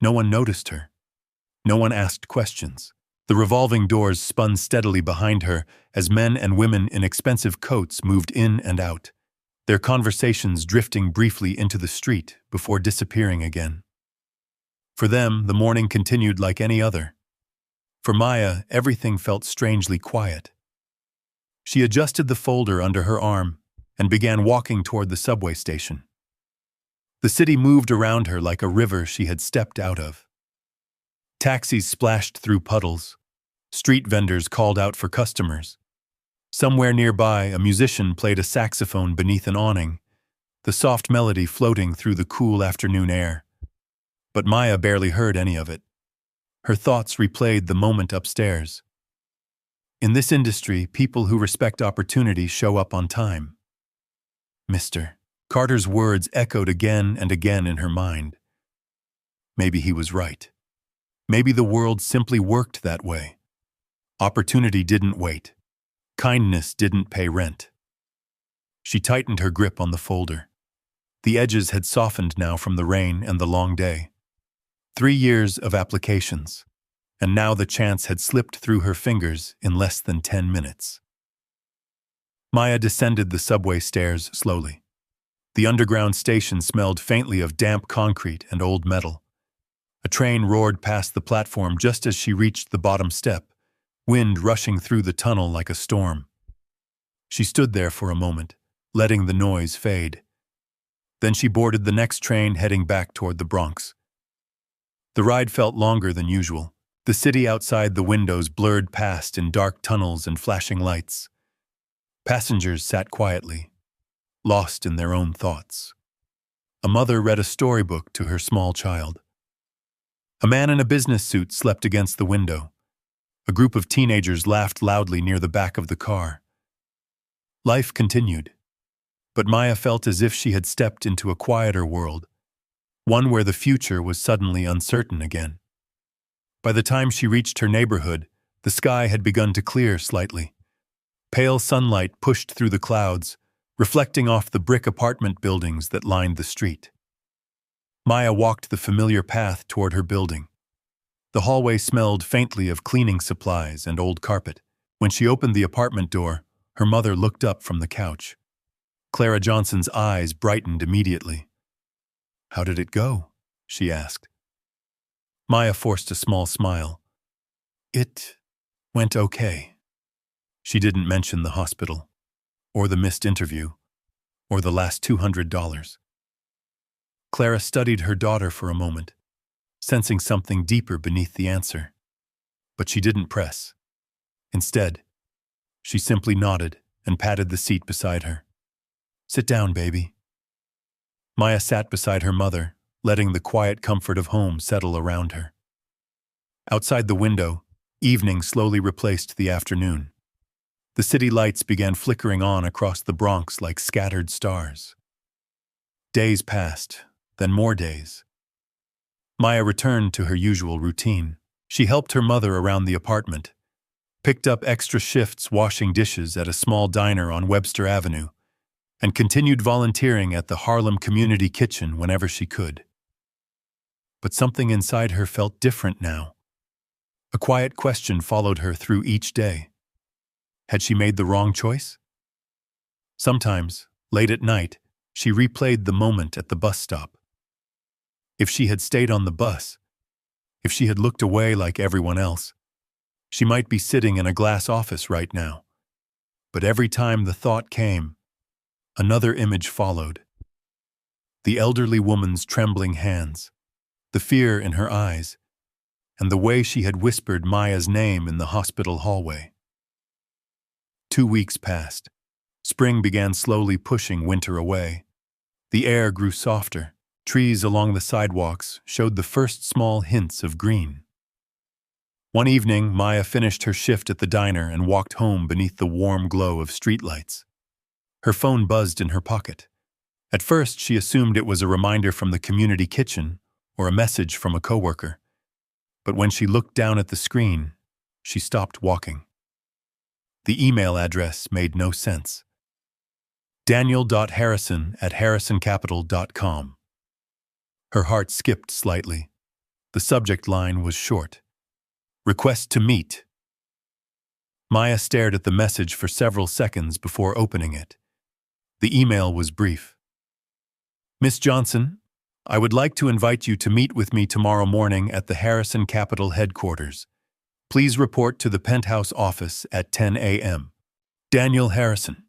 No one noticed her. No one asked questions. The revolving doors spun steadily behind her as men and women in expensive coats moved in and out, their conversations drifting briefly into the street before disappearing again. For them, the morning continued like any other. For Maya, everything felt strangely quiet. She adjusted the folder under her arm and began walking toward the subway station. The city moved around her like a river she had stepped out of. Taxis splashed through puddles. Street vendors called out for customers. Somewhere nearby, a musician played a saxophone beneath an awning, the soft melody floating through the cool afternoon air. But Maya barely heard any of it. Her thoughts replayed the moment upstairs. In this industry, people who respect opportunity show up on time. Mr. Carter's words echoed again and again in her mind. Maybe he was right. Maybe the world simply worked that way. Opportunity didn't wait. Kindness didn't pay rent. She tightened her grip on the folder. The edges had softened now from the rain and the long day. 3 years of applications, and now the chance had slipped through her fingers in less than 10 minutes. Maya descended the subway stairs slowly. The underground station smelled faintly of damp concrete and old metal. A train roared past the platform just as she reached the bottom step, wind rushing through the tunnel like a storm. She stood there for a moment, letting the noise fade. Then she boarded the next train heading back toward the Bronx. The ride felt longer than usual. The city outside the windows blurred past in dark tunnels and flashing lights. Passengers sat quietly, lost in their own thoughts. A mother read a storybook to her small child. A man in a business suit slept against the window. A group of teenagers laughed loudly near the back of the car. Life continued, but Maya felt as if she had stepped into a quieter world, one where the future was suddenly uncertain again. By the time she reached her neighborhood, the sky had begun to clear slightly. Pale sunlight pushed through the clouds, reflecting off the brick apartment buildings that lined the street. Maya walked the familiar path toward her building. The hallway smelled faintly of cleaning supplies and old carpet. When she opened the apartment door, her mother looked up from the couch. Clara Johnson's eyes brightened immediately. "How did it go?" she asked. Maya forced a small smile. "It went okay." She didn't mention the hospital, or the missed interview, or the last $200. Clara studied her daughter for a moment, sensing something deeper beneath the answer. But she didn't press. Instead, she simply nodded and patted the seat beside her. "Sit down, baby." Maya sat beside her mother, letting the quiet comfort of home settle around her. Outside the window, evening slowly replaced the afternoon. The city lights began flickering on across the Bronx like scattered stars. Days passed, then more days. Maya returned to her usual routine. She helped her mother around the apartment, picked up extra shifts washing dishes at a small diner on Webster Avenue, and continued volunteering at the Harlem Community Kitchen whenever she could. But something inside her felt different now. A quiet question followed her through each day. Had she made the wrong choice? Sometimes, late at night, she replayed the moment at the bus stop. If she had stayed on the bus, if she had looked away like everyone else, she might be sitting in a glass office right now. But every time the thought came, another image followed. The elderly woman's trembling hands, the fear in her eyes, and the way she had whispered Maya's name in the hospital hallway. 2 weeks passed. Spring began slowly pushing winter away. The air grew softer. Trees along the sidewalks showed the first small hints of green. One evening, Maya finished her shift at the diner and walked home beneath the warm glow of streetlights. Her phone buzzed in her pocket. At first, she assumed it was a reminder from the community kitchen or a message from a coworker. But when she looked down at the screen, she stopped walking. The email address made no sense. Daniel.Harrison@harrisoncapital.com. Her heart skipped slightly. The subject line was short. Request to meet. Maya stared at the message for several seconds before opening it. The email was brief. "Miss Johnson, I would like to invite you to meet with me tomorrow morning at the Harrison Capital headquarters. Please report to the penthouse office at 10 a.m. Daniel Harrison."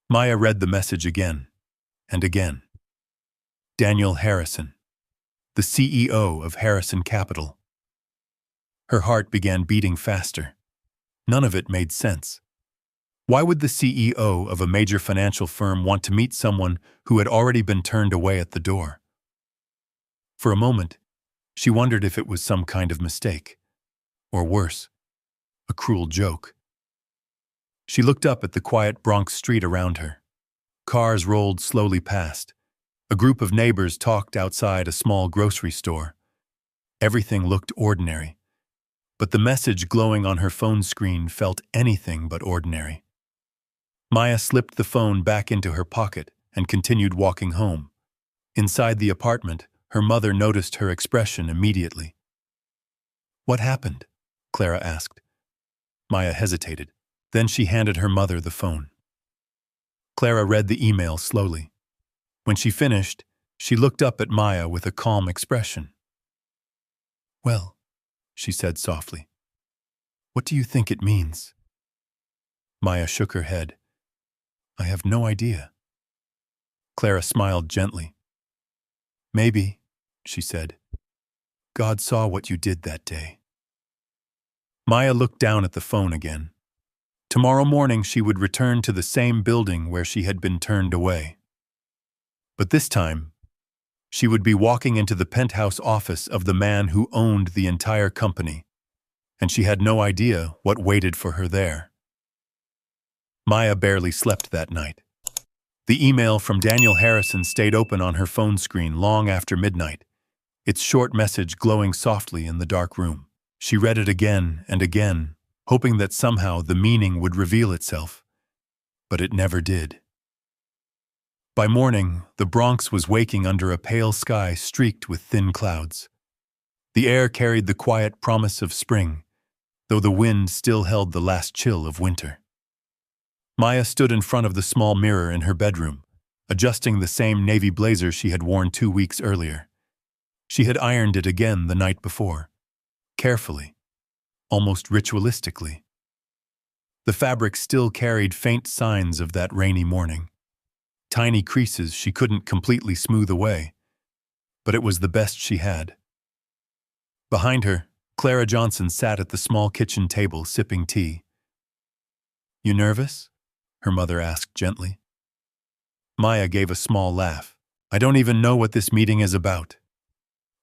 Maya read the message again and again. Daniel Harrison, the CEO of Harrison Capital. Her heart began beating faster. None of it made sense. Why would the CEO of a major financial firm want to meet someone who had already been turned away at the door? For a moment, she wondered if it was some kind of mistake, or worse, a cruel joke. She looked up at the quiet Bronx street around her. Cars rolled slowly past. A group of neighbors talked outside a small grocery store. Everything looked ordinary, but the message glowing on her phone screen felt anything but ordinary. Maya slipped the phone back into her pocket and continued walking home. Inside the apartment, her mother noticed her expression immediately. "What happened?" Clara asked. Maya hesitated. Then she handed her mother the phone. Clara read the email slowly. When she finished, she looked up at Maya with a calm expression. "Well," she said softly, "what do you think it means?" Maya shook her head. "I have no idea." Clara smiled gently. "Maybe," she said, "God saw what you did that day." Maya looked down at the phone again. Tomorrow morning she would return to the same building where she had been turned away. But this time, she would be walking into the penthouse office of the man who owned the entire company, and she had no idea what waited for her there. Maya barely slept that night. The email from Daniel Harrison stayed open on her phone screen long after midnight, its short message glowing softly in the dark room. She read it again and again, hoping that somehow the meaning would reveal itself. But it never did. By morning, the Bronx was waking under a pale sky streaked with thin clouds. The air carried the quiet promise of spring, though the wind still held the last chill of winter. Maya stood in front of the small mirror in her bedroom, adjusting the same navy blazer she had worn 2 weeks earlier. She had ironed it again the night before, carefully, almost ritualistically. The fabric still carried faint signs of that rainy morning, tiny creases she couldn't completely smooth away, but it was the best she had. Behind her, Clara Johnson sat at the small kitchen table sipping tea. "You nervous?" her mother asked gently. Maya gave a small laugh. "I don't even know what this meeting is about."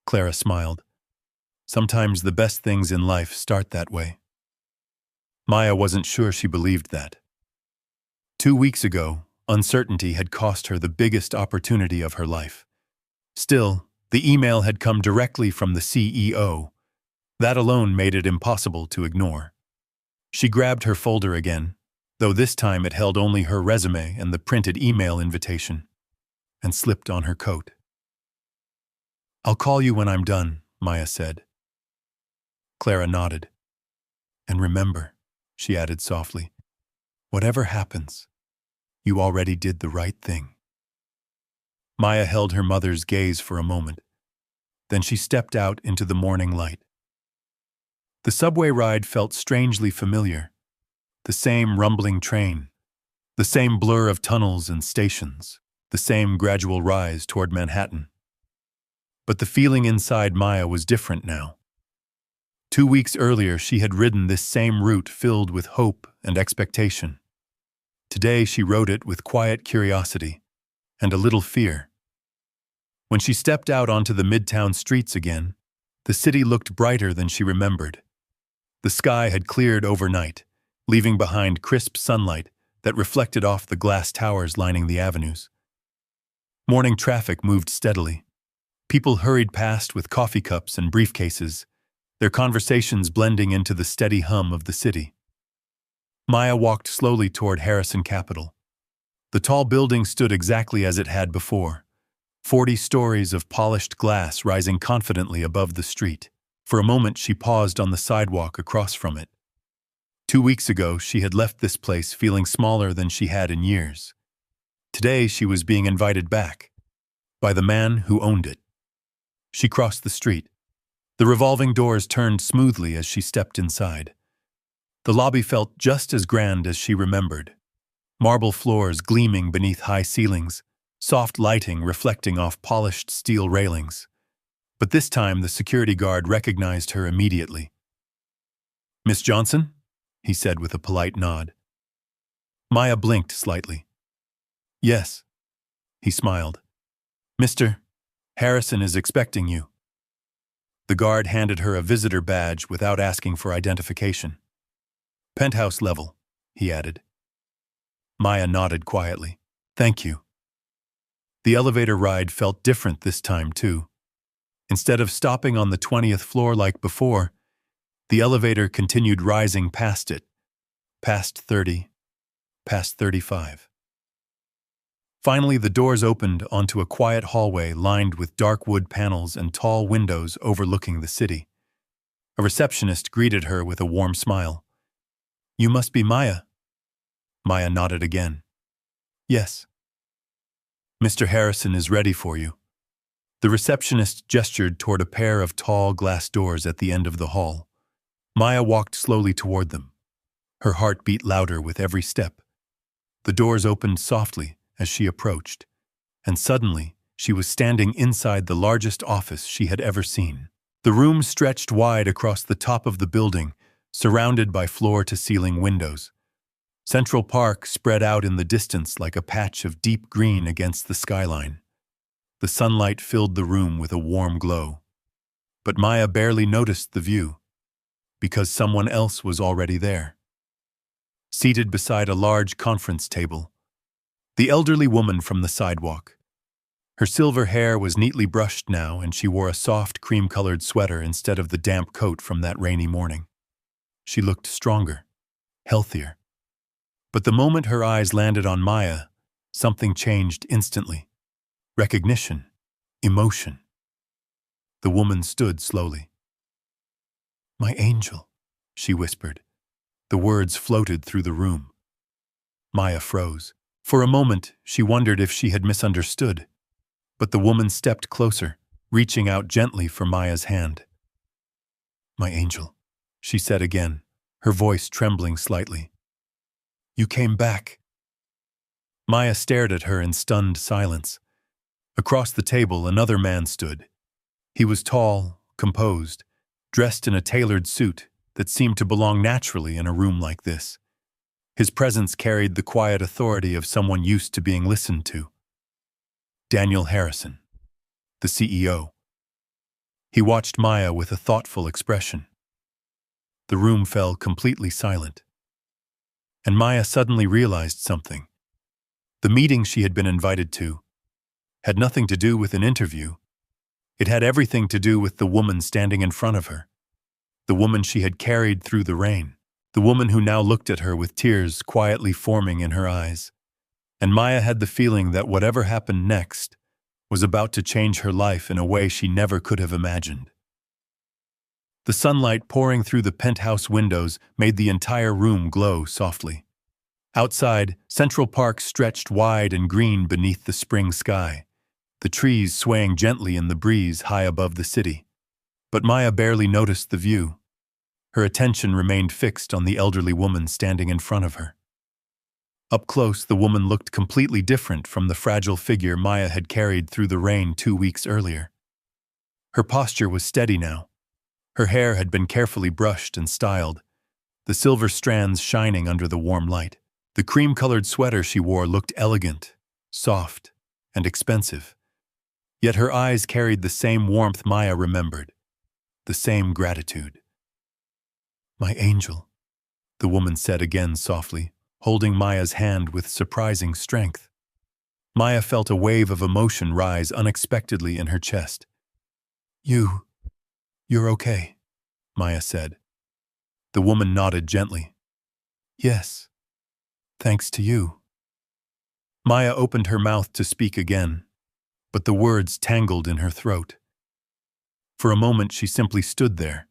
Clara smiled. "Sometimes the best things in life start that way." Maya wasn't sure she believed that. 2 weeks ago, uncertainty had cost her the biggest opportunity of her life. Still, the email had come directly from the CEO. That alone made it impossible to ignore. She grabbed her folder again, though this time it held only her resume and the printed email invitation, and slipped on her coat. "I'll call you when I'm done," Maya said. Clara nodded. "And remember," she added softly, "whatever happens, you already did the right thing." Maya held her mother's gaze for a moment. Then she stepped out into the morning light. The subway ride felt strangely familiar. The same rumbling train, the same blur of tunnels and stations, the same gradual rise toward Manhattan. But the feeling inside Maya was different now. 2 weeks earlier, she had ridden this same route filled with hope and expectation. Today, she rode it with quiet curiosity and a little fear. When she stepped out onto the midtown streets again, the city looked brighter than she remembered. The sky had cleared overnight, leaving behind crisp sunlight that reflected off the glass towers lining the avenues. Morning traffic moved steadily. People hurried past with coffee cups and briefcases, their conversations blending into the steady hum of the city. Maya walked slowly toward Harrison Capitol. The tall building stood exactly as it had before, 40 stories of polished glass rising confidently above the street. For a moment, she paused on the sidewalk across from it. 2 weeks ago, she had left this place feeling smaller than she had in years. Today, she was being invited back by the man who owned it. She crossed the street. The revolving doors turned smoothly as she stepped inside. The lobby felt just as grand as she remembered. Marble floors gleaming beneath high ceilings, soft lighting reflecting off polished steel railings. But this time, the security guard recognized her immediately. "Miss Johnson?" he said with a polite nod. Maya blinked slightly. "Yes," he smiled. "Mr. Harrison is expecting you." The guard handed her a visitor badge without asking for identification. "Penthouse level," he added. Maya nodded quietly. "Thank you." The elevator ride felt different this time, too. Instead of stopping on the 20th floor like before, the elevator continued rising past it, past 30, past 35. Finally, the doors opened onto a quiet hallway lined with dark wood panels and tall windows overlooking the city. A receptionist greeted her with a warm smile. "You must be Maya." Maya nodded again. "Yes." "Mr. Harrison is ready for you." The receptionist gestured toward a pair of tall glass doors at the end of the hall. Maya walked slowly toward them. Her heart beat louder with every step. The doors opened softly as she approached, and suddenly she was standing inside the largest office she had ever seen. The room stretched wide across the top of the building, surrounded by floor-to-ceiling windows. Central Park spread out in the distance like a patch of deep green against the skyline. The sunlight filled the room with a warm glow. But Maya barely noticed the view, because someone else was already there. Seated beside a large conference table, The elderly woman from the sidewalk. Her silver hair was neatly brushed now, and she wore a soft, cream-colored sweater instead of the damp coat from that rainy morning. She looked stronger, healthier. But the moment her eyes landed on Maya, something changed instantly. Recognition, emotion. The woman stood slowly. "My angel," she whispered. The words floated through the room. Maya froze. For a moment, she wondered if she had misunderstood. But the woman stepped closer, reaching out gently for Maya's hand. "My angel," she said again, her voice trembling slightly. "You came back." Maya stared at her in stunned silence. Across the table, another man stood. He was tall, composed, dressed in a tailored suit that seemed to belong naturally in a room like this. His presence carried the quiet authority of someone used to being listened to. Daniel Harrison, the CEO. He watched Maya with a thoughtful expression. The room fell completely silent. And Maya suddenly realized something. The meeting she had been invited to had nothing to do with an interview. It had everything to do with the woman standing in front of her, the woman she had carried through the rain, the woman who now looked at her with tears quietly forming in her eyes. And Maya had the feeling that whatever happened next was about to change her life in a way she never could have imagined. The sunlight pouring through the penthouse windows made the entire room glow softly. Outside, Central Park stretched wide and green beneath the spring sky, the trees swaying gently in the breeze high above the city. But Maya barely noticed the view. Her attention remained fixed on the elderly woman standing in front of her. Up close, the woman looked completely different from the fragile figure Maya had carried through the rain 2 weeks earlier. Her posture was steady now. Her hair had been carefully brushed and styled, the silver strands shining under the warm light. The cream-colored sweater she wore looked elegant, soft, and expensive. Yet her eyes carried the same warmth Maya remembered, the same gratitude. "My angel," the woman said again softly, holding Maya's hand with surprising strength. Maya felt a wave of emotion rise unexpectedly in her chest. You're okay," Maya said. The woman nodded gently. "Yes, thanks to you." Maya opened her mouth to speak again, but the words tangled in her throat. For a moment she simply stood there,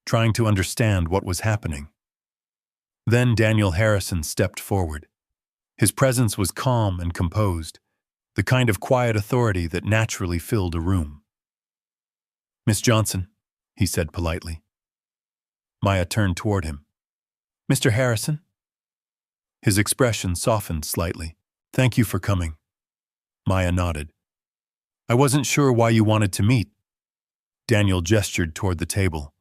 trying to understand what was happening. Then Daniel Harrison stepped forward. His presence was calm and composed, the kind of quiet authority that naturally filled a room. "Miss Johnson," he said politely. Maya turned toward him. "Mr. Harrison?" His expression softened slightly. "Thank you for coming." Maya nodded. "I wasn't sure why you wanted to meet." Daniel gestured toward the table.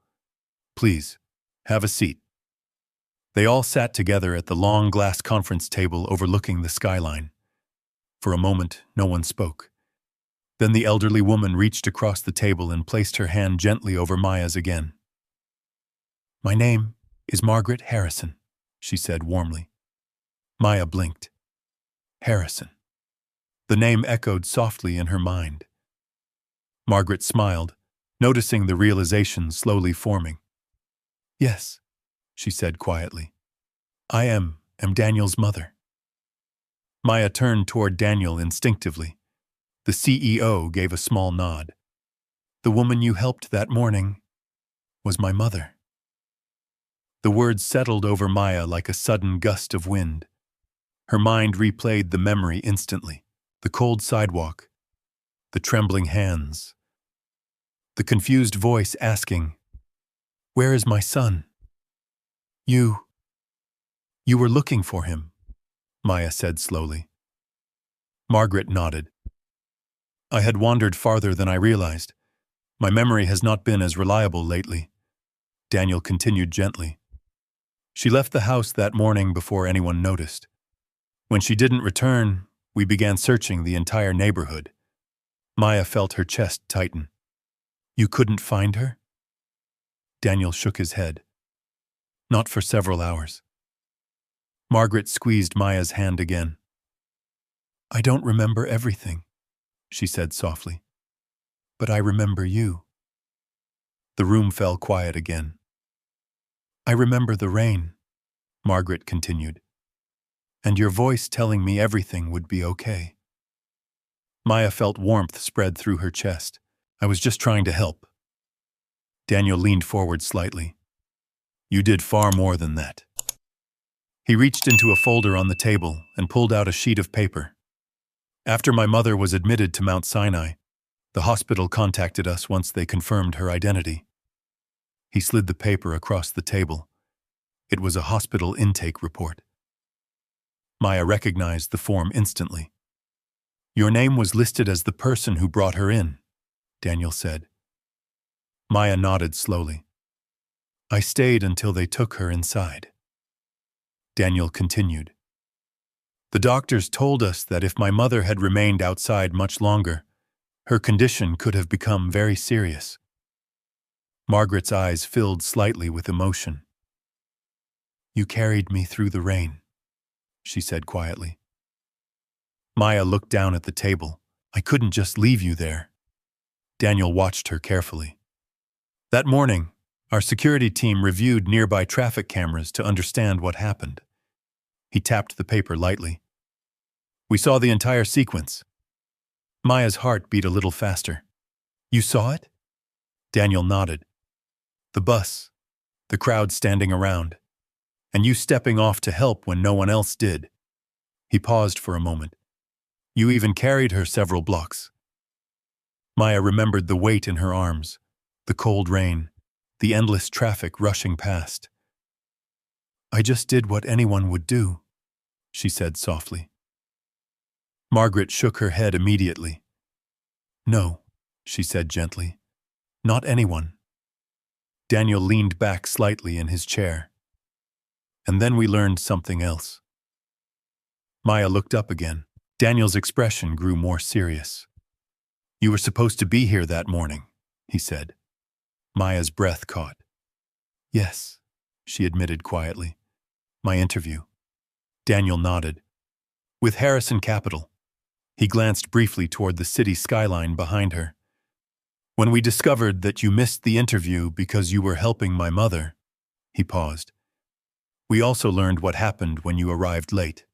"Please, have a seat." They all sat together at the long glass conference table overlooking the skyline. For a moment, no one spoke. Then the elderly woman reached across the table and placed her hand gently over Maya's again. "My name is Margaret Harrison," she said warmly. Maya blinked. Harrison. The name echoed softly in her mind. Margaret smiled, noticing the realization slowly forming. "Yes," she said quietly. I am Daniel's mother." Maya turned toward Daniel instinctively. The CEO gave a small nod. "The woman you helped that morning was my mother." The words settled over Maya like a sudden gust of wind. Her mind replayed the memory instantly. The cold sidewalk, the trembling hands, the confused voice asking, "Where is my son?" You were looking for him," Maya said slowly. Margaret nodded. "I had wandered farther than I realized. My memory has not been as reliable lately," Daniel continued gently. "She left the house that morning before anyone noticed. When she didn't return, we began searching the entire neighborhood." Maya felt her chest tighten. "You couldn't find her?" Daniel shook his head. "Not for several hours." Margaret squeezed Maya's hand again. I don't remember everything, she said softly, but I remember you. The room fell quiet again. I remember the rain, Margaret continued, and your voice telling me everything would be okay. Maya felt warmth spread through her chest. I was just trying to help. Daniel leaned forward slightly. You did far more than that. He reached into a folder on the table and pulled out a sheet of paper. After my mother was admitted to Mount Sinai, the hospital contacted us once they confirmed her identity. He slid the paper across the table. It was a hospital intake report. Maya recognized the form instantly. Your name was listed as the person who brought her in, Daniel said. Maya nodded slowly. I stayed until they took her inside. Daniel continued. The doctors told us that if my mother had remained outside much longer, her condition could have become very serious. Margaret's eyes filled slightly with emotion. You carried me through the rain, she said quietly. Maya looked down at the table. I couldn't just leave you there. Daniel watched her carefully. That morning, our security team reviewed nearby traffic cameras to understand what happened. He tapped the paper lightly. We saw the entire sequence. Maya's heart beat a little faster. You saw it? Daniel nodded. The bus, the crowd standing around, and you stepping off to help when no one else did. He paused for a moment. You even carried her several blocks. Maya remembered the weight in her arms, the cold rain, the endless traffic rushing past. I just did what anyone would do, she said softly. Margaret shook her head immediately. No, she said gently. Not anyone. Daniel leaned back slightly in his chair. And then we learned something else. Maya looked up again. Daniel's expression grew more serious. You were supposed to be here that morning, he said. Maya's breath caught. Yes, she admitted quietly. My interview. Daniel nodded. With Harrison Capital. He glanced briefly toward the city skyline behind her. When we discovered that you missed the interview because you were helping my mother, he paused. We also learned what happened when you arrived late.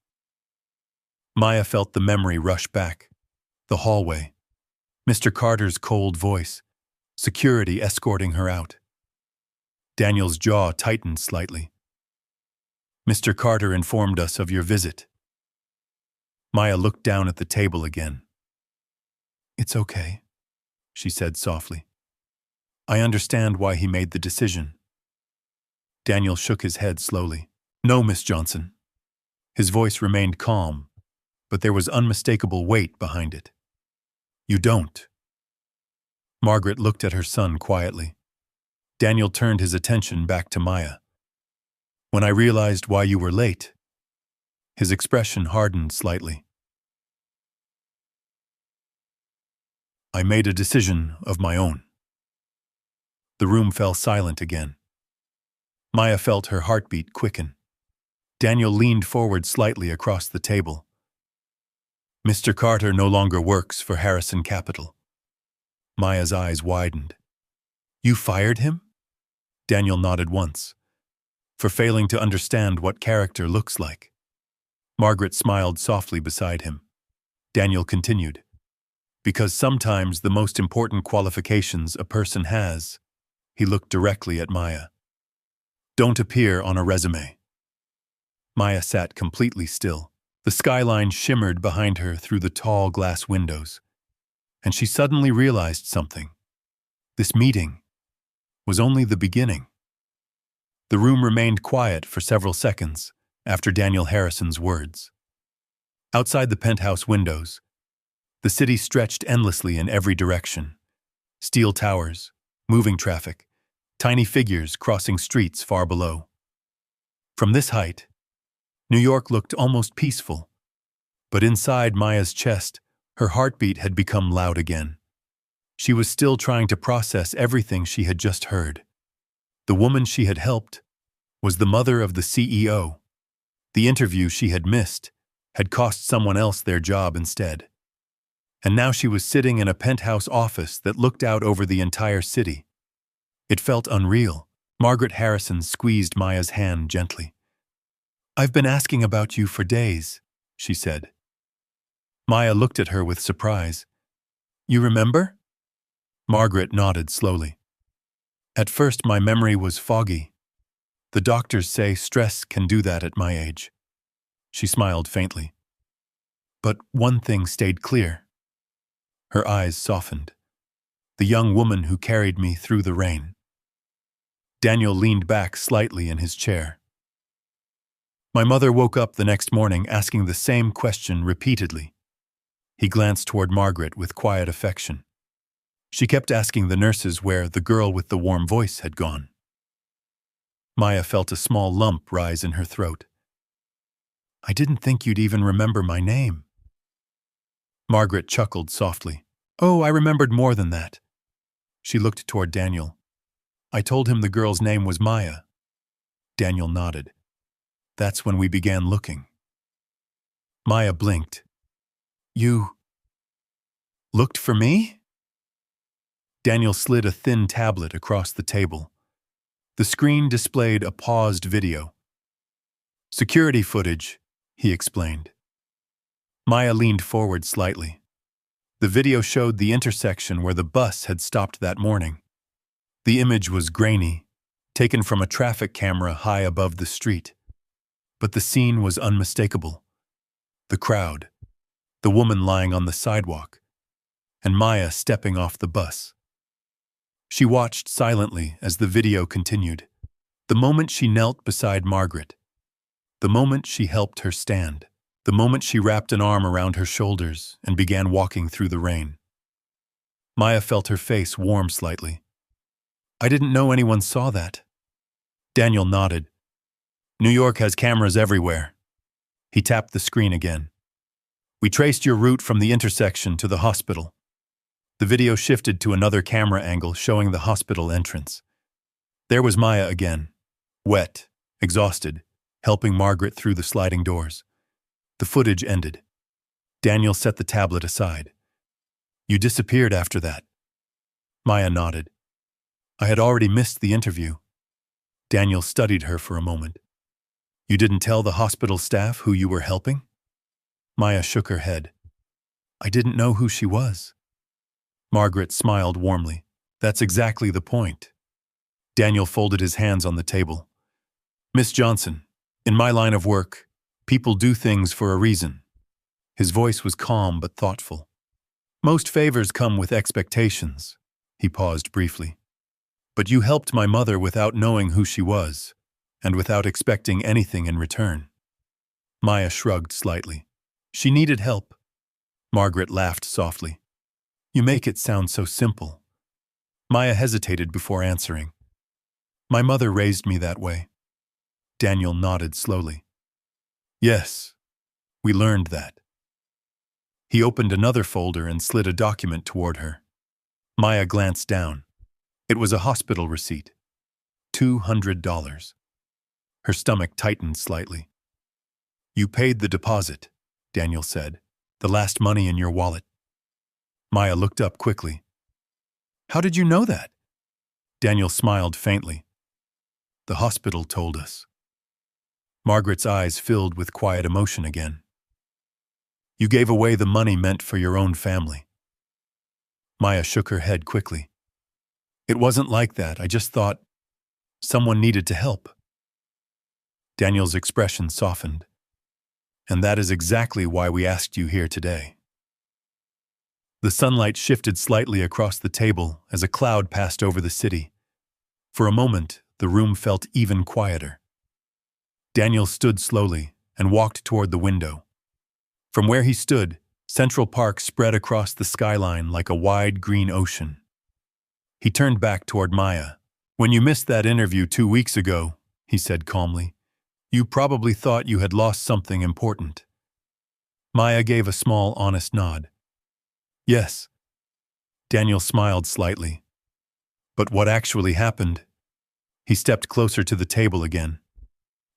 Maya felt the memory rush back. The hallway. Mr. Carter's cold voice. Security escorting her out. Daniel's jaw tightened slightly. Mr. Carter informed us of your visit. Maya looked down at the table again. It's okay, she said softly. I understand why he made the decision. Daniel shook his head slowly. No, Miss Johnson. His voice remained calm, but there was unmistakable weight behind it. You don't. Margaret looked at her son quietly. Daniel turned his attention back to Maya. When I realized why you were late, his expression hardened slightly. I made a decision of my own. The room fell silent again. Maya felt her heartbeat quicken. Daniel leaned forward slightly across the table. Mr. Carter no longer works for Harrison Capital. Maya's eyes widened. You fired him? Daniel nodded once. For failing to understand what character looks like. Margaret smiled softly beside him. Daniel continued. Because sometimes the most important qualifications a person has, he looked directly at Maya, don't appear on a resume. Maya sat completely still. The skyline shimmered behind her through the tall glass windows, and she suddenly realized something. This meeting was only the beginning. The room remained quiet for several seconds after Daniel Harrison's words. Outside the penthouse windows, the city stretched endlessly in every direction. Steel towers, moving traffic, tiny figures crossing streets far below. From this height, New York looked almost peaceful, but inside Maya's chest, her heartbeat had become loud again. She was still trying to process everything she had just heard. The woman she had helped was the mother of the CEO. The interview she had missed had cost someone else their job instead. And now she was sitting in a penthouse office that looked out over the entire city. It felt unreal. Margaret Harrison squeezed Maya's hand gently. "I've been asking about you for days," she said. Maya looked at her with surprise. "You remember?" Margaret nodded slowly. "At first my memory was foggy. The doctors say stress can do that at my age." She smiled faintly. "But one thing stayed clear." Her eyes softened. "The young woman who carried me through the rain." Daniel leaned back slightly in his chair. "My mother woke up the next morning asking the same question repeatedly." He glanced toward Margaret with quiet affection. She kept asking the nurses where the girl with the warm voice had gone. Maya felt a small lump rise in her throat. "I didn't think you'd even remember my name." Margaret chuckled softly. "Oh, I remembered more than that." She looked toward Daniel. "I told him the girl's name was Maya." Daniel nodded. "That's when we began looking." Maya blinked. "You looked for me?" Daniel slid a thin tablet across the table. The screen displayed a paused video. "Security footage," he explained. Maya leaned forward slightly. The video showed the intersection where the bus had stopped that morning. The image was grainy, taken from a traffic camera high above the street. But the scene was unmistakable. The crowd, the woman lying on the sidewalk, and Maya stepping off the bus. She watched silently as the video continued. The moment she knelt beside Margaret. The moment she helped her stand. The moment she wrapped an arm around her shoulders and began walking through the rain. Maya felt her face warm slightly. "I didn't know anyone saw that." Daniel nodded. "New York has cameras everywhere." He tapped the screen again. "We traced your route from the intersection to the hospital." The video shifted to another camera angle showing the hospital entrance. There was Maya again, wet, exhausted, helping Margaret through the sliding doors. The footage ended. Daniel set the tablet aside. "You disappeared after that." Maya nodded. "I had already missed the interview." Daniel studied her for a moment. "You didn't tell the hospital staff who you were helping?" Maya shook her head. "I didn't know who she was." Margaret smiled warmly. "That's exactly the point." Daniel folded his hands on the table. "Miss Johnson, in my line of work, people do things for a reason." His voice was calm but thoughtful. "Most favors come with expectations." He paused briefly. "But you helped my mother without knowing who she was, and without expecting anything in return." Maya shrugged slightly. "She needed help." Margaret laughed softly. "You make it sound so simple." Maya hesitated before answering. "My mother raised me that way." Daniel nodded slowly. "Yes, we learned that." He opened another folder and slid a document toward her. Maya glanced down. It was a hospital receipt. $200. Her stomach tightened slightly. "You paid the deposit," Daniel said. "The last money in your wallet." Maya looked up quickly. "How did you know that?" Daniel smiled faintly. "The hospital told us." Margaret's eyes filled with quiet emotion again. "You gave away the money meant for your own family." Maya shook her head quickly. "It wasn't like that. I just thought someone needed to help." Daniel's expression softened. "And that is exactly why we asked you here today." The sunlight shifted slightly across the table as a cloud passed over the city. For a moment, the room felt even quieter. Daniel stood slowly and walked toward the window. From where he stood, Central Park spread across the skyline like a wide green ocean. He turned back toward Maya. "When you missed that interview 2 weeks ago," he said calmly, "you probably thought you had lost something important." Maya gave a small, honest nod. "Yes." Daniel smiled slightly. "But what actually happened?" He stepped closer to the table again.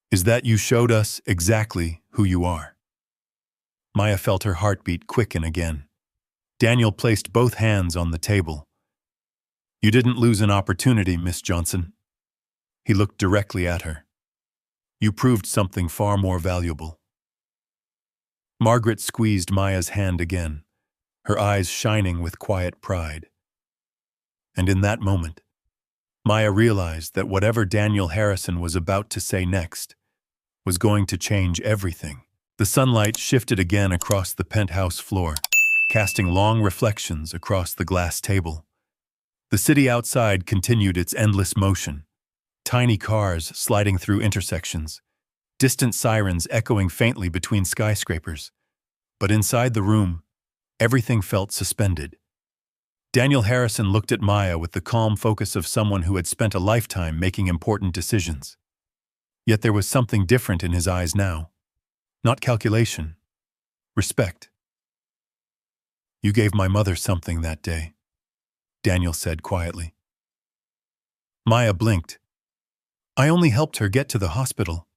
"Is that you showed us exactly who you are." Maya felt her heartbeat quicken again. Daniel placed both hands on the table. "You didn't lose an opportunity, Miss Johnson." He looked directly at her. "You proved something far more valuable." Margaret squeezed Maya's hand again, her eyes shining with quiet pride. And in that moment, Maya realized that whatever Daniel Harrison was about to say next was going to change everything. The sunlight shifted again across the penthouse floor, casting long reflections across the glass table. The city outside continued its endless motion, tiny cars sliding through intersections, distant sirens echoing faintly between skyscrapers. But inside the room, everything felt suspended. Daniel Harrison looked at Maya with the calm focus of someone who had spent a lifetime making important decisions. Yet there was something different in his eyes now. Not calculation, respect. "You gave my mother something that day," Daniel said quietly. Maya blinked. "I only helped her get to the hospital."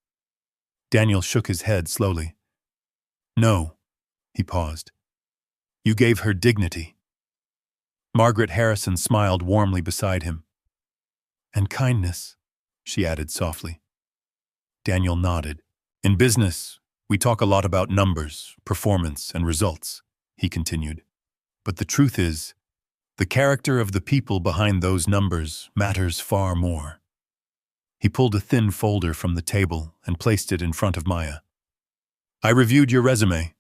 Daniel shook his head slowly. "No," he paused. "You gave her dignity." Margaret Harrison smiled warmly beside him. "And kindness," she added softly. Daniel nodded. "In business, we talk a lot about numbers, performance, and results," he continued. "But the truth is, the character of the people behind those numbers matters far more." He pulled a thin folder from the table and placed it in front of Maya. "I reviewed your resume."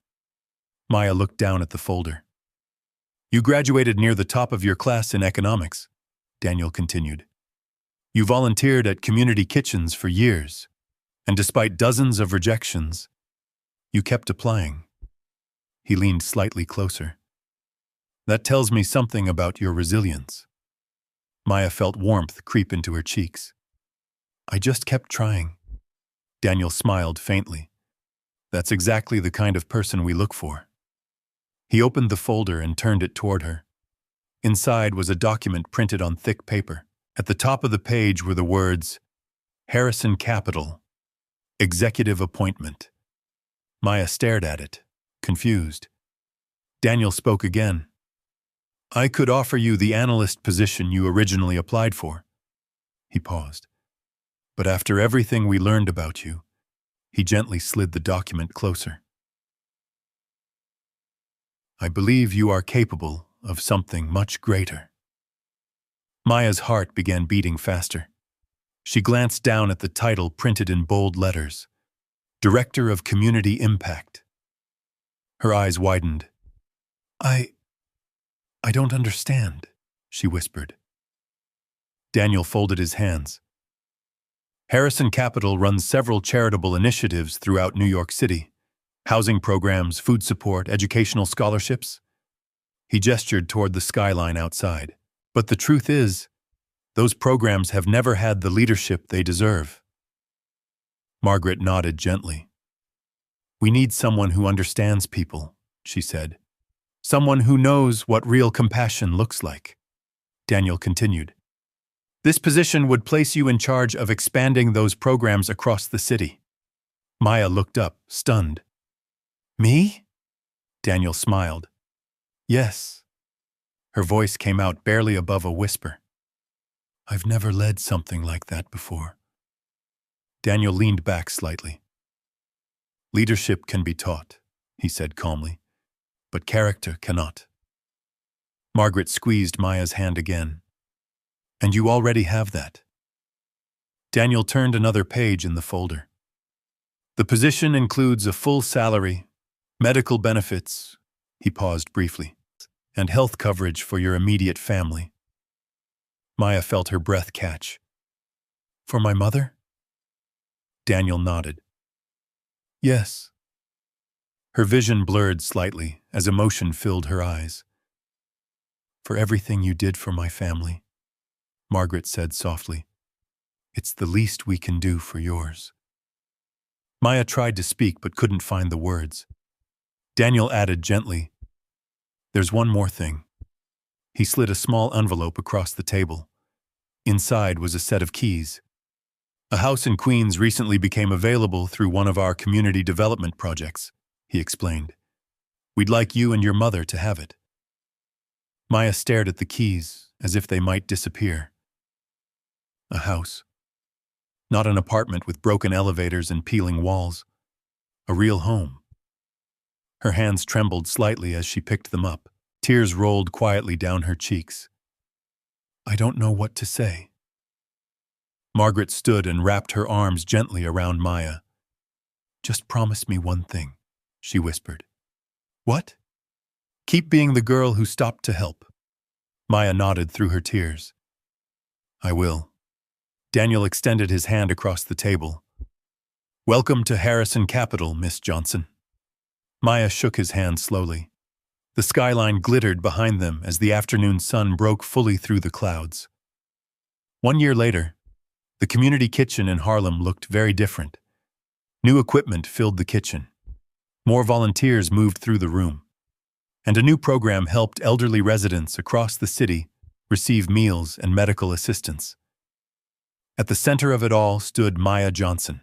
Maya looked down at the folder. "You graduated near the top of your class in economics," Daniel continued. "You volunteered at community kitchens for years, and despite dozens of rejections, you kept applying." He leaned slightly closer. "That tells me something about your resilience." Maya felt warmth creep into her cheeks. "I just kept trying." Daniel smiled faintly. "That's exactly the kind of person we look for." He opened the folder and turned it toward her. Inside was a document printed on thick paper. At the top of the page were the words, "Harrison Capital, Executive Appointment." Maya stared at it, confused. Daniel spoke again. "I could offer you the analyst position you originally applied for." He paused. "But after everything we learned about you," he gently slid the document closer, "I believe you are capable of something much greater." Maya's heart began beating faster. She glanced down at the title printed in bold letters, Director of Community Impact. Her eyes widened. I don't understand," she whispered. Daniel folded his hands. "Harrison Capital runs several charitable initiatives throughout New York City. Housing programs, food support, educational scholarships." He gestured toward the skyline outside. "But the truth is, those programs have never had the leadership they deserve." Margaret nodded gently. "We need someone who understands people," she said. "Someone who knows what real compassion looks like." Daniel continued. "This position would place you in charge of expanding those programs across the city." Maya looked up, stunned. "Me?" Daniel smiled. "Yes." Her voice came out barely above a whisper. "I've never led something like that before." Daniel leaned back slightly. "Leadership can be taught," he said calmly, "but character cannot." Margaret squeezed Maya's hand again. "And you already have that." Daniel turned another page in the folder. "The position includes a full salary, medical benefits," he paused briefly, "and health coverage for your immediate family." Maya felt her breath catch. "For my mother?" Daniel nodded. "Yes." Her vision blurred slightly as emotion filled her eyes. "For everything you did for my family," Margaret said softly. "It's the least we can do for yours." Maya tried to speak but couldn't find the words. Daniel added gently, "There's one more thing." He slid a small envelope across the table. Inside was a set of keys. "A house in Queens recently became available through one of our community development projects," he explained. We'd like you and your mother to have it." Maya stared at the keys as if they might disappear. A house. Not an apartment with broken elevators and peeling walls. A real home. Her hands trembled slightly as she picked them up. Tears rolled quietly down her cheeks. "I don't know what to say." Margaret stood and wrapped her arms gently around Maya. "Just promise me one thing," she whispered. "What?" "Keep being the girl who stopped to help." Maya nodded through her tears. "I will." Daniel extended his hand across the table. "Welcome to Harrison Capital, Miss Johnson." Maya shook his hand slowly. The skyline glittered behind them as the afternoon sun broke fully through the clouds. 1 year later, the community kitchen in Harlem looked very different. New equipment filled the kitchen. More volunteers moved through the room. And a new program helped elderly residents across the city receive meals and medical assistance. At the center of it all stood Maya Johnson,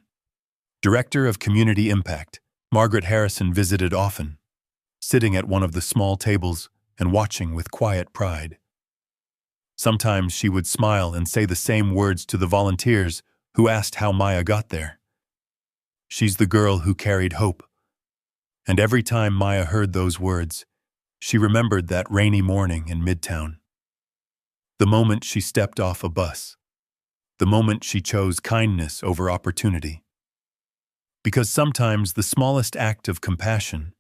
Director of Community Impact. Margaret Harrison visited often, sitting at one of the small tables and watching with quiet pride. Sometimes she would smile and say the same words to the volunteers who asked how Maya got there. "She's the girl who carried hope." And every time Maya heard those words, she remembered that rainy morning in Midtown. The moment she stepped off a bus. The moment she chose kindness over opportunity. Because sometimes the smallest act of compassion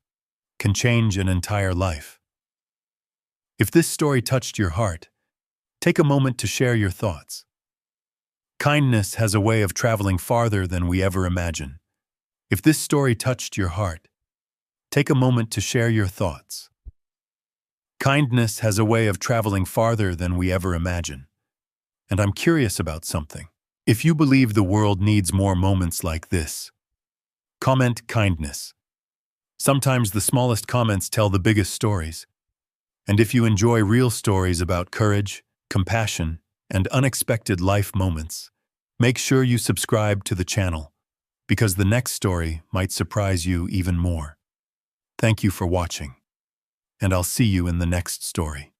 can change an entire life. If this story touched your heart, take a moment to share your thoughts. Kindness has a way of traveling farther than we ever imagine. If this story touched your heart, take a moment to share your thoughts. Kindness has a way of traveling farther than we ever imagine. And I'm curious about something. If you believe the world needs more moments like this, comment kindness. Sometimes the smallest comments tell the biggest stories. And if you enjoy real stories about courage, compassion, and unexpected life moments, make sure you subscribe to the channel, because the next story might surprise you even more. Thank you for watching, and I'll see you in the next story.